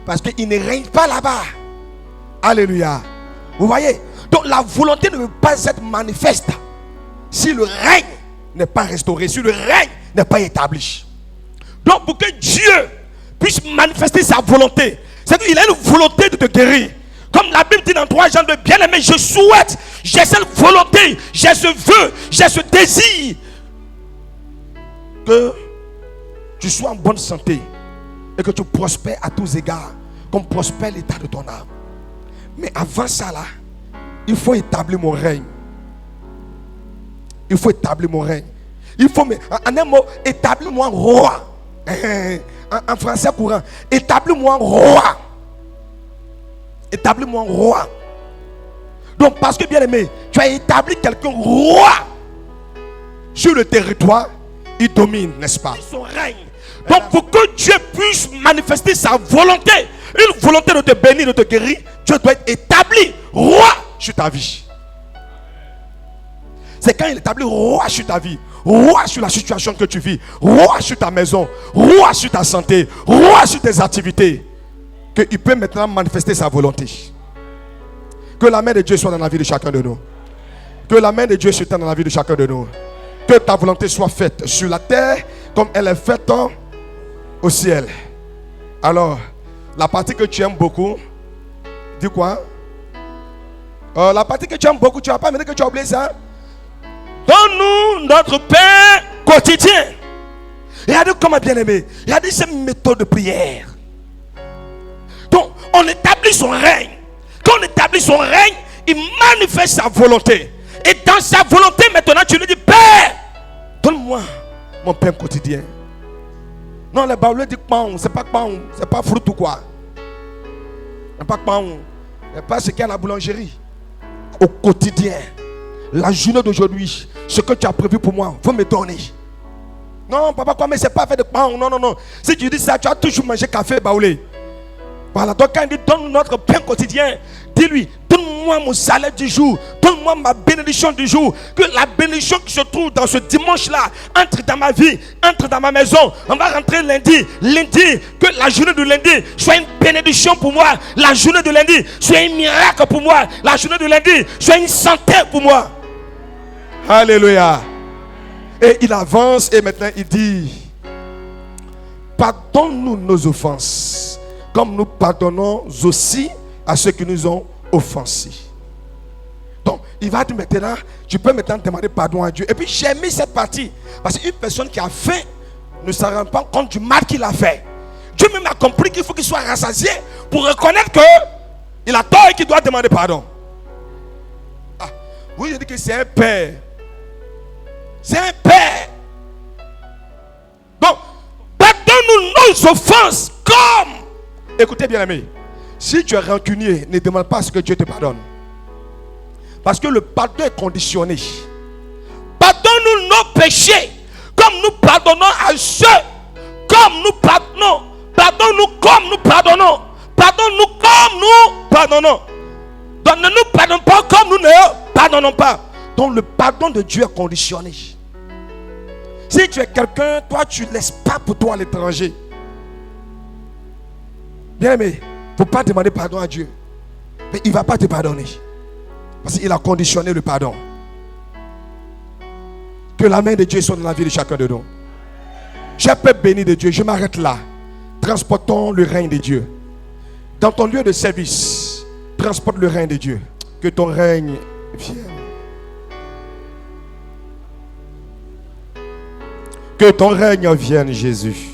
Parce qu'il ne règne pas là-bas. Alléluia. Vous voyez? Donc la volonté ne peut pas être manifeste si le règne n'est pas restauré, si le règne n'est pas établi. Donc pour que Dieu puisse manifester sa volonté, c'est qu'il a une volonté de te guérir. Comme la Bible dit dans 3 Jean de bien-aimé, je souhaite, j'ai cette volonté, j'ai ce vœu, j'ai ce désir que tu sois en bonne santé et que tu prospères à tous égards, comme prospère l'état de ton âme. Mais avant ça là, il faut établir mon règne. Il faut établir mon règne. Il faut, en un mot, établis-moi roi. En français courant, établis-moi roi. Établis-moi roi. Donc parce que bien aimé, tu as établi quelqu'un roi sur le territoire, il domine, n'est-ce pas? Son règne. Donc pour que Dieu puisse manifester sa volonté, une volonté de te bénir, de te guérir, Dieu doit être établi roi sur ta vie. C'est quand il établit roi sur ta vie, roi sur la situation que tu vis, roi sur ta maison, roi sur ta santé, roi sur tes activités, qu'il peut maintenant manifester sa volonté. Que la main de Dieu soit dans la vie de chacun de nous. Que la main de Dieu soit dans la vie de chacun de nous. Que ta volonté soit faite sur la terre comme elle est faite au ciel. Alors, la partie que tu aimes beaucoup, dis quoi? La partie que tu aimes beaucoup, tu n'as pas amené que tu as oublié ça. Donne-nous notre pain quotidien. Regardez comment bien aimé. Regardez ces méthodes de prière. Donc, on établit son règne. Quand on établit son règne, il manifeste sa volonté. Et dans sa volonté, maintenant, tu lui dis, Père, donne-moi mon pain quotidien. Non, le Bible dit pain, c'est pas pain, c'est pas fruit ou quoi. C'est pas pain, c'est pas ce qu'il y a à la boulangerie. Au quotidien, la journée d'aujourd'hui, ce que tu as prévu pour moi, faut me donner. Non, papa, quoi, mais c'est pas fait de pain. Non, non, non. Si tu dis ça, tu as toujours mangé café baoulé. Voilà, donc quand il dit donne notre pain quotidien, dis-lui, donne-moi mon salaire du jour, donne-moi ma bénédiction du jour. Que la bénédiction qui se trouve dans ce dimanche-là entre dans ma vie, entre dans ma maison. On va rentrer lundi. Lundi, que la journée de lundi soit une bénédiction pour moi. La journée de lundi soit un miracle pour moi. La journée de lundi soit une santé pour moi. Alléluia. Et il avance et maintenant il dit, pardonne-nous nos offenses, comme nous pardonnons aussi à ceux qui nous ont offensés. Donc, il va dire maintenant, tu peux maintenant demander pardon à Dieu. Et puis, j'ai mis cette partie. Parce qu'une personne qui a faim ne se rend pas compte du mal qu'il a fait. Dieu même a compris qu'il faut qu'il soit rassasié pour reconnaître qu'il a tort et qu'il doit demander pardon. Ah, oui, je dis que c'est un père. C'est un père. Donc, pardonne-nous nos offenses comme... Écoutez bien aimé, si tu es rancunier, ne demande pas à ce que Dieu te pardonne. Parce que le pardon est conditionné. Pardonne-nous nos péchés, comme nous pardonnons à ceux, comme nous pardonnons. Pardonne-nous comme nous pardonnons. Pardonne-nous comme nous pardonnons. Donc ne nous pardonne pas comme nous ne pardonnons pas. Donc le pardon de Dieu est conditionné. Si tu es quelqu'un, toi tu ne laisses pas pour toi à l'étranger. Bien aimé, il ne faut pas demander pardon à Dieu. Mais il ne va pas te pardonner. Parce qu'il a conditionné le pardon. Que la main de Dieu soit dans la vie de chacun de nous. J'ai peuple béni de Dieu, je m'arrête là. Transportons le règne de Dieu. Dans ton lieu de service, transporte le règne de Dieu. Que ton règne vienne. Que ton règne vienne, Jésus.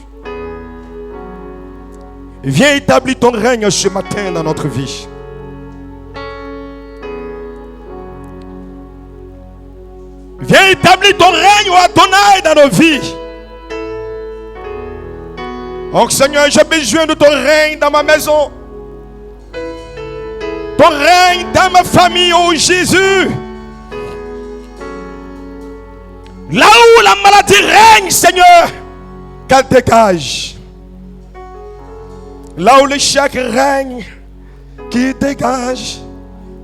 Viens établir ton règne ce matin dans notre vie. Viens établir ton règne, Adonai, dans nos vies. Oh Seigneur, j'ai besoin de ton règne dans ma maison. Ton règne dans ma famille, oh Jésus. Là où la maladie règne, Seigneur, qu'elle dégage. Là où l'échec règne, qu'il dégage.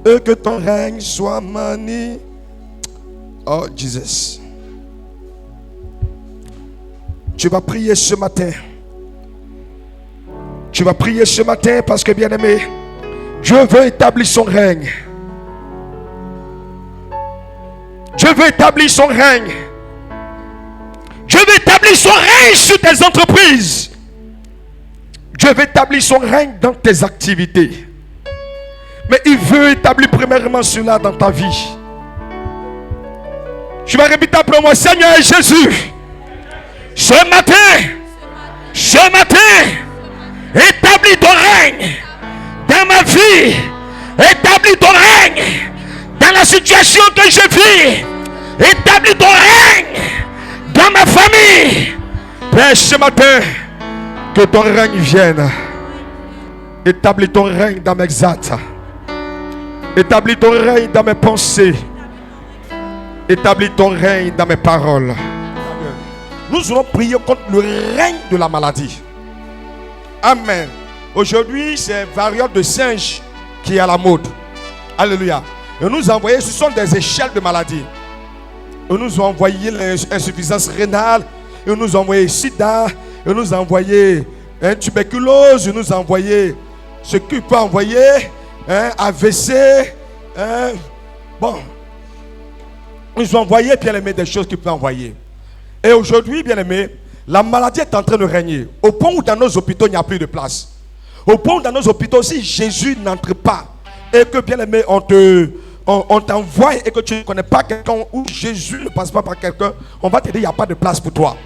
Et que ton règne soit mani. Oh Jesus. Tu vas prier ce matin. Tu vas prier ce matin parce que bien aimé, Dieu veut établir son règne. Dieu veut établir son règne. Dieu veut établir son règne sur tes entreprises. Dieu veut établir son règne dans tes activités. Mais il veut établir premièrement cela dans ta vie. Je vais répéter après moi, Seigneur Jésus, ce matin, établis ton règne dans ma vie. Établis ton règne dans la situation que je vis. Établis ton règne dans ma famille. Père, ce matin, que ton règne vienne. Établis ton règne dans mes actes. Établis ton règne dans mes pensées. Établis ton règne dans mes paroles. Nous allons prier contre le règne de la maladie. Amen. Aujourd'hui, c'est variole de singe qui est à la mode. Alléluia. Et nous envoyons, ce sont des échelles de maladie. Et nous avons envoyé l'insuffisance rénale. Et nous envoyé sida. Et nous envoyé tuberculose. Et nous envoyé ce qu'il peut envoyer. AVC. Bon. Ils ont envoyé, bien aimé, des choses qu'il peut envoyer. Et aujourd'hui, bien aimé, la maladie est en train de régner. Au point où dans nos hôpitaux, il n'y a plus de place. Au point où dans nos hôpitaux, si Jésus n'entre pas, et que, bien aimé, on t'envoie et que tu ne connais pas quelqu'un, ou Jésus ne passe pas par quelqu'un, on va te dire, il n'y a pas de place pour toi.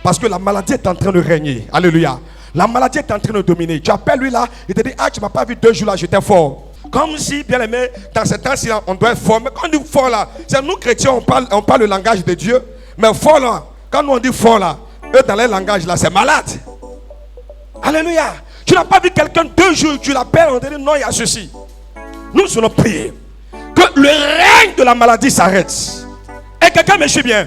Parce que la maladie est en train de régner. Alléluia. La maladie est en train de dominer. Tu appelles lui là, il te dit, ah, tu ne m'as pas vu 2 jours là, j'étais fort. Comme si, bien aimé, dans ce temps-ci, on doit être fort. Mais quand on dit fort là, c'est nous chrétiens, on parle le langage de Dieu. Mais fort là, quand nous on dit fort là, eux dans leur langage là, c'est malade. Alléluia. Tu n'as pas vu quelqu'un 2 jours, tu l'appelles, on te dit non, il y a ceci. Nous allons prier que le règne de la maladie s'arrête. Et quelqu'un me suit bien.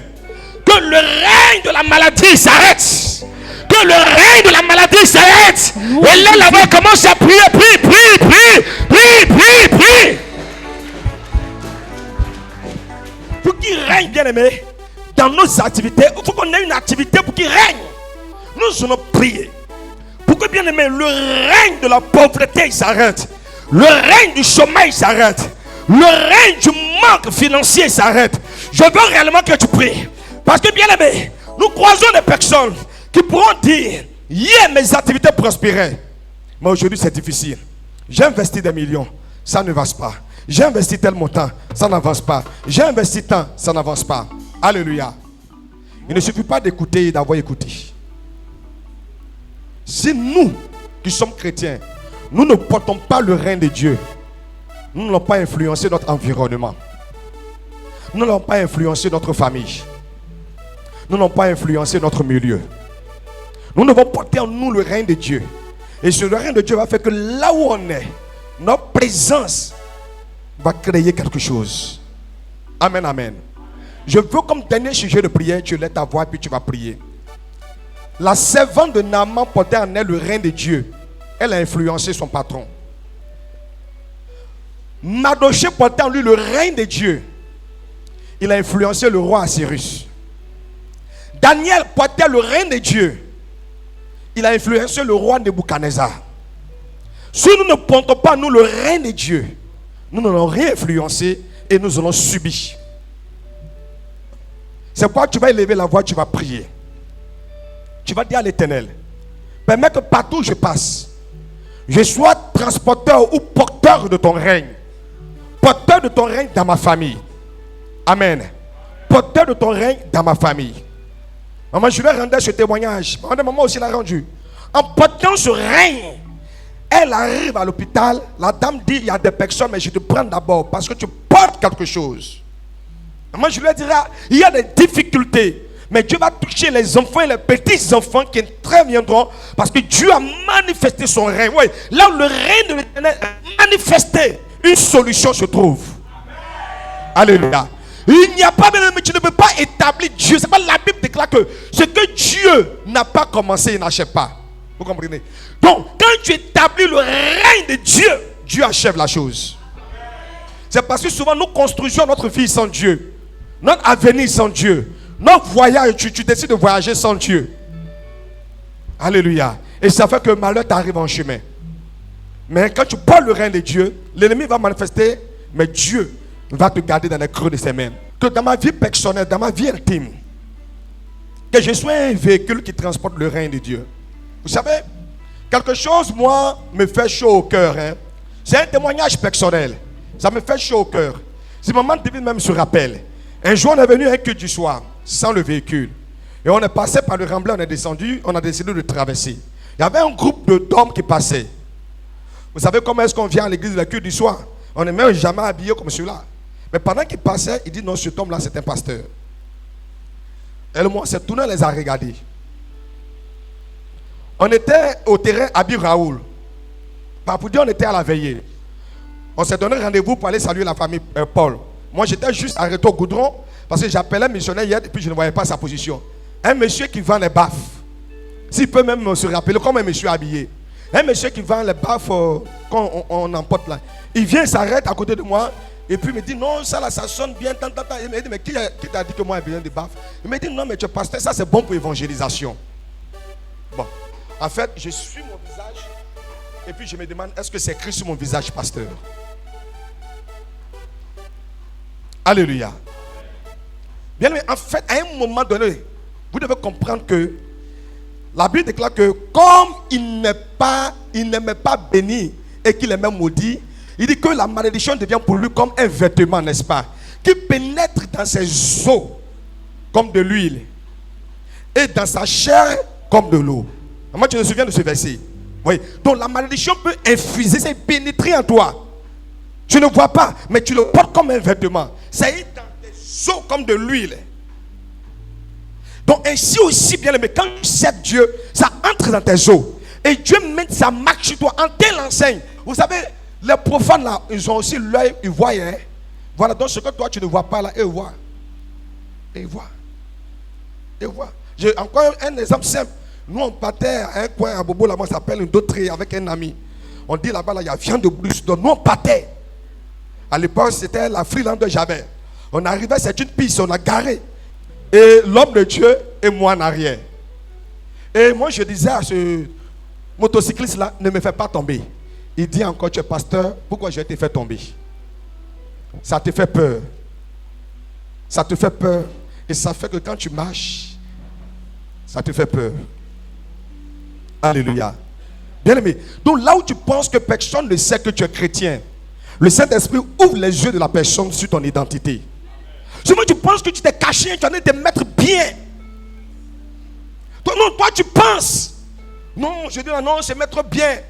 Que que le règne de la maladie s'arrête. Que le règne de la maladie s'arrête. Et là-bas, commence à prier, prie. Pour qu'il règne, bien aimé, dans nos activités, il faut qu'on ait une activité pour qu'il règne. Nous allons prier. Pour que, bien aimé, le règne de la pauvreté s'arrête. Le règne du chômage s'arrête. Le règne du manque financier s'arrête. Je veux réellement que tu pries. Parce que, bien aimé, nous croisons des personnes qui pourront dire: hier mes activités prospéraient, mais aujourd'hui c'est difficile. J'ai investi des millions, ça n'avance pas. J'ai investi tel montant, ça n'avance pas. J'ai investi tant, ça n'avance pas. Alléluia. Il ne suffit pas d'écouter et d'avoir écouté. Si nous qui sommes chrétiens, nous ne portons pas le règne de Dieu, nous n'allons pas influencer notre environnement. Nous n'allons pas influencer notre famille. Nous n'allons pas influencer notre milieu. Nous devons porter en nous le règne de Dieu. Et ce règne de Dieu va faire que là où on est, notre présence va créer quelque chose. Amen, amen. Je veux comme dernier sujet de prière, tu lèves ta voix et puis tu vas prier. La servante de Naaman portait en elle le règne de Dieu. Elle a influencé son patron. Mardochée portait en lui le règne de Dieu. Il a influencé le roi Assyrus. Daniel portait le règne de Dieu. Il a influencé le roi Nebuchadnezzar. Si nous ne portons pas nous le règne de Dieu, nous n'allons rien influencer et nous allons subir. C'est pourquoi tu vas élever la voix, tu vas prier. Tu vas dire à l'Éternel: permets que partout où je passe, je sois transporteur ou porteur de ton règne. Porteur de ton règne dans ma famille. Amen. Porteur de ton règne dans ma famille. Maman, je vais rendre ce témoignage. Maman aussi l'a rendu. En portant ce règne, elle arrive à l'hôpital. La dame dit: il y a des personnes, mais je te prends d'abord parce que tu portes quelque chose. Maman, je lui dirai: il y a des difficultés, mais Dieu va toucher les enfants et les petits enfants qui interviendront parce que Dieu a manifesté son règne. Oui, là où le règne de l'Éternel est manifesté, une solution se trouve. Alléluia. Il n'y a pas, mais tu ne peux pas établir Dieu. C'est pas la Bible déclare que ce que Dieu n'a pas commencé, il n'achève pas. Vous comprenez? Donc, quand tu établis le règne de Dieu, Dieu achève la chose. C'est parce que souvent nous construisons notre vie sans Dieu, notre avenir sans Dieu, notre voyage, tu décides de voyager sans Dieu. Alléluia. Et ça fait que le malheur t'arrive en chemin. Mais quand tu portes le règne de Dieu, l'ennemi va manifester, mais Dieu va te garder dans les creux de ses mains. Que dans ma vie personnelle, dans ma vie intime, que je sois un véhicule qui transporte le règne de Dieu. Vous savez, quelque chose, moi, me fait chaud au cœur. Hein. C'est un témoignage personnel. Ça me fait chaud au cœur. Si maman David même se rappelle, un jour on est venu à un culte du soir, sans le véhicule. Et on est passé par le remblai, on est descendu, on a décidé de traverser. Il y avait un groupe d'hommes qui passaient. Vous savez comment est-ce qu'on vient à l'église de la culte du soir? On n'est même jamais habillé comme celui-là. Mais pendant qu'il passait, il dit: non, cet homme-là, c'est un pasteur. Et le monde s'est tourné, les a regardés. On était au terrain Abi Raoul. Pour dire, on était à la veillée. On s'est donné rendez-vous pour aller saluer la famille Paul. Moi, j'étais juste arrêté au goudron parce que j'appelais un missionnaire hier et puis je ne voyais pas sa position. Un monsieur qui vend les baffes. S'il peut même se rappeler comme un monsieur habillé. Un monsieur qui vend les baffes quand on emporte là. Il vient, s'arrête à côté de moi. Et puis il me dit: non, ça là, ça sonne bien, tant. Il me dit: mais qui t'a dit que moi j'ai besoin de baffes? Il me dit: non, mais tu es pasteur, ça c'est bon pour l'évangélisation. Bon, en fait, je suis mon visage. Et puis je me demande: est-ce que c'est écrit sur mon visage, pasteur? Alléluia. Bien, mais en fait, à un moment donné, vous devez comprendre que la Bible déclare que comme il n'aimait pas béni et qu'il aimait maudit, il dit que la malédiction devient pour lui comme un vêtement, n'est-ce pas? Qui pénètre dans ses os comme de l'huile et dans sa chair comme de l'eau. Moi, tu te souviens de ce verset? Oui. Donc la malédiction peut infuser, c'est pénétrer en toi. Tu ne vois pas, mais tu le portes comme un vêtement. Ça est dans tes os comme de l'huile. Donc ainsi aussi, bien aimé, quand tu sais Dieu, ça entre dans tes os. Et Dieu met sa marque sur toi en telle enseigne. Vous savez, les profanes là, ils ont aussi l'œil, ils voient. Hein? Voilà, donc ce que toi tu ne vois pas là, ils voient. Et ils voient. Et voilà. J'ai encore un exemple simple. Nous, on partait à un coin à Bobo, là-bas, ça s'appelle une Dautrée avec un ami. On dit là-bas, là, il y a viande de brousse. Donc, nous, on partait. À l'époque, c'était la Freeland de Javert. On arrivait, c'est une piste, on a garé. Et l'homme de Dieu et moi en arrière. Et moi, je disais à ce motocycliste-là, ne me fais pas tomber. Il dit encore, tu es pasteur, pourquoi je t'ai fait tomber? Ça te fait peur. Ça te fait peur. Et ça fait que quand tu marches, ça te fait peur. Alléluia. Bien aimé. Donc là où tu penses que personne ne sait que tu es chrétien, le Saint-Esprit ouvre les yeux de la personne sur ton identité. Seulement tu penses que tu t'es caché, tu en es de mettre bien. Toi tu penses. Non, je dis non, c'est mettre bien.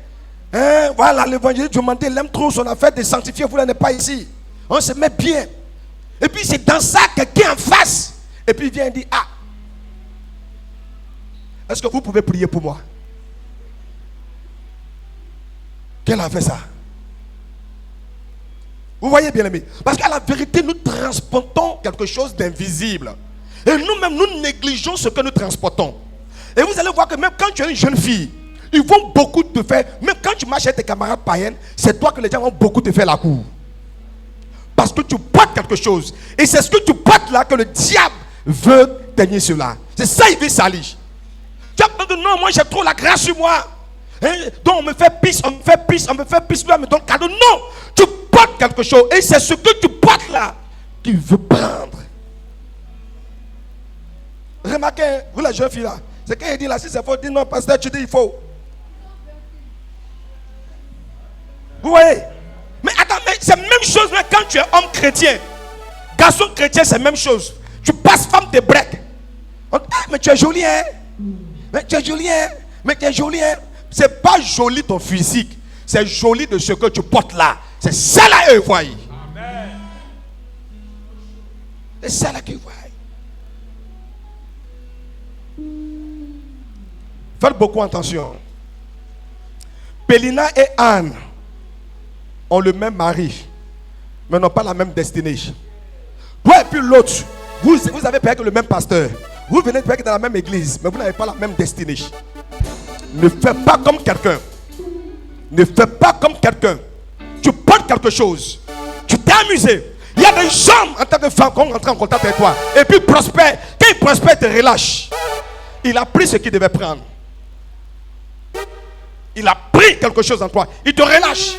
Hein, voilà, l'évangile du mandé, il aime trop son affaire de sanctifier, vous n'êtes pas ici. On se met bien. Et puis c'est dans ça que quelqu'un en face. Et puis il vient et dit, ah, est-ce que vous pouvez prier pour moi? Quel a fait ça? Vous voyez, bien aimé? Parce qu'à la vérité, nous transportons quelque chose d'invisible. Et nous-mêmes, nous négligeons ce que nous transportons. Et vous allez voir que même quand tu es une jeune fille, ils vont beaucoup te faire. Même quand tu marches avec tes camarades païennes, c'est toi que les gens vont beaucoup te faire la cour. Parce que tu portes quelque chose. Et c'est ce que tu portes là que le diable veut tenir cela. C'est ça, il veut salir. Tu as pas de non, moi j'ai trop la grâce sur moi. Hein? Donc on me fait pisse, on me fait pisse, on me fait pisse, on me donne cadeau. Non, tu portes quelque chose. Et c'est ce que tu portes là qu'il veut prendre. Remarquez, vous la jeune fille là. C'est quand il dit là, si c'est faux, dis non, pasteur, tu dis il faut. Vous voyez? Mais attends, mais c'est la même chose mais quand tu es homme chrétien. Garçon chrétien, c'est la même chose. Tu passes femme de break. Ah, mais tu es joli, hein? Mais tu es joli, hein? Mais tu es joli, hein? C'est pas joli ton physique. C'est joli de ce que tu portes là. C'est ça là, eux voient. C'est ça là qu'ils voient. Faites beaucoup attention. Pélina et Anne ont le même mari, mais n'ont pas la même destinée. Toi et puis l'autre, vous avez payé que le même pasteur. Vous venez de payer dans la même église, mais vous n'avez pas la même destinée. Ne fais pas comme quelqu'un. Ne fais pas comme quelqu'un. Tu portes quelque chose. Tu t'es amusé. Il y a des gens en tant que femme qui ont rentré en contact avec toi. Et puis prospère. Quand il prospère, il te relâche. Il a pris ce qu'il devait prendre. Il a pris quelque chose en toi. Il te relâche.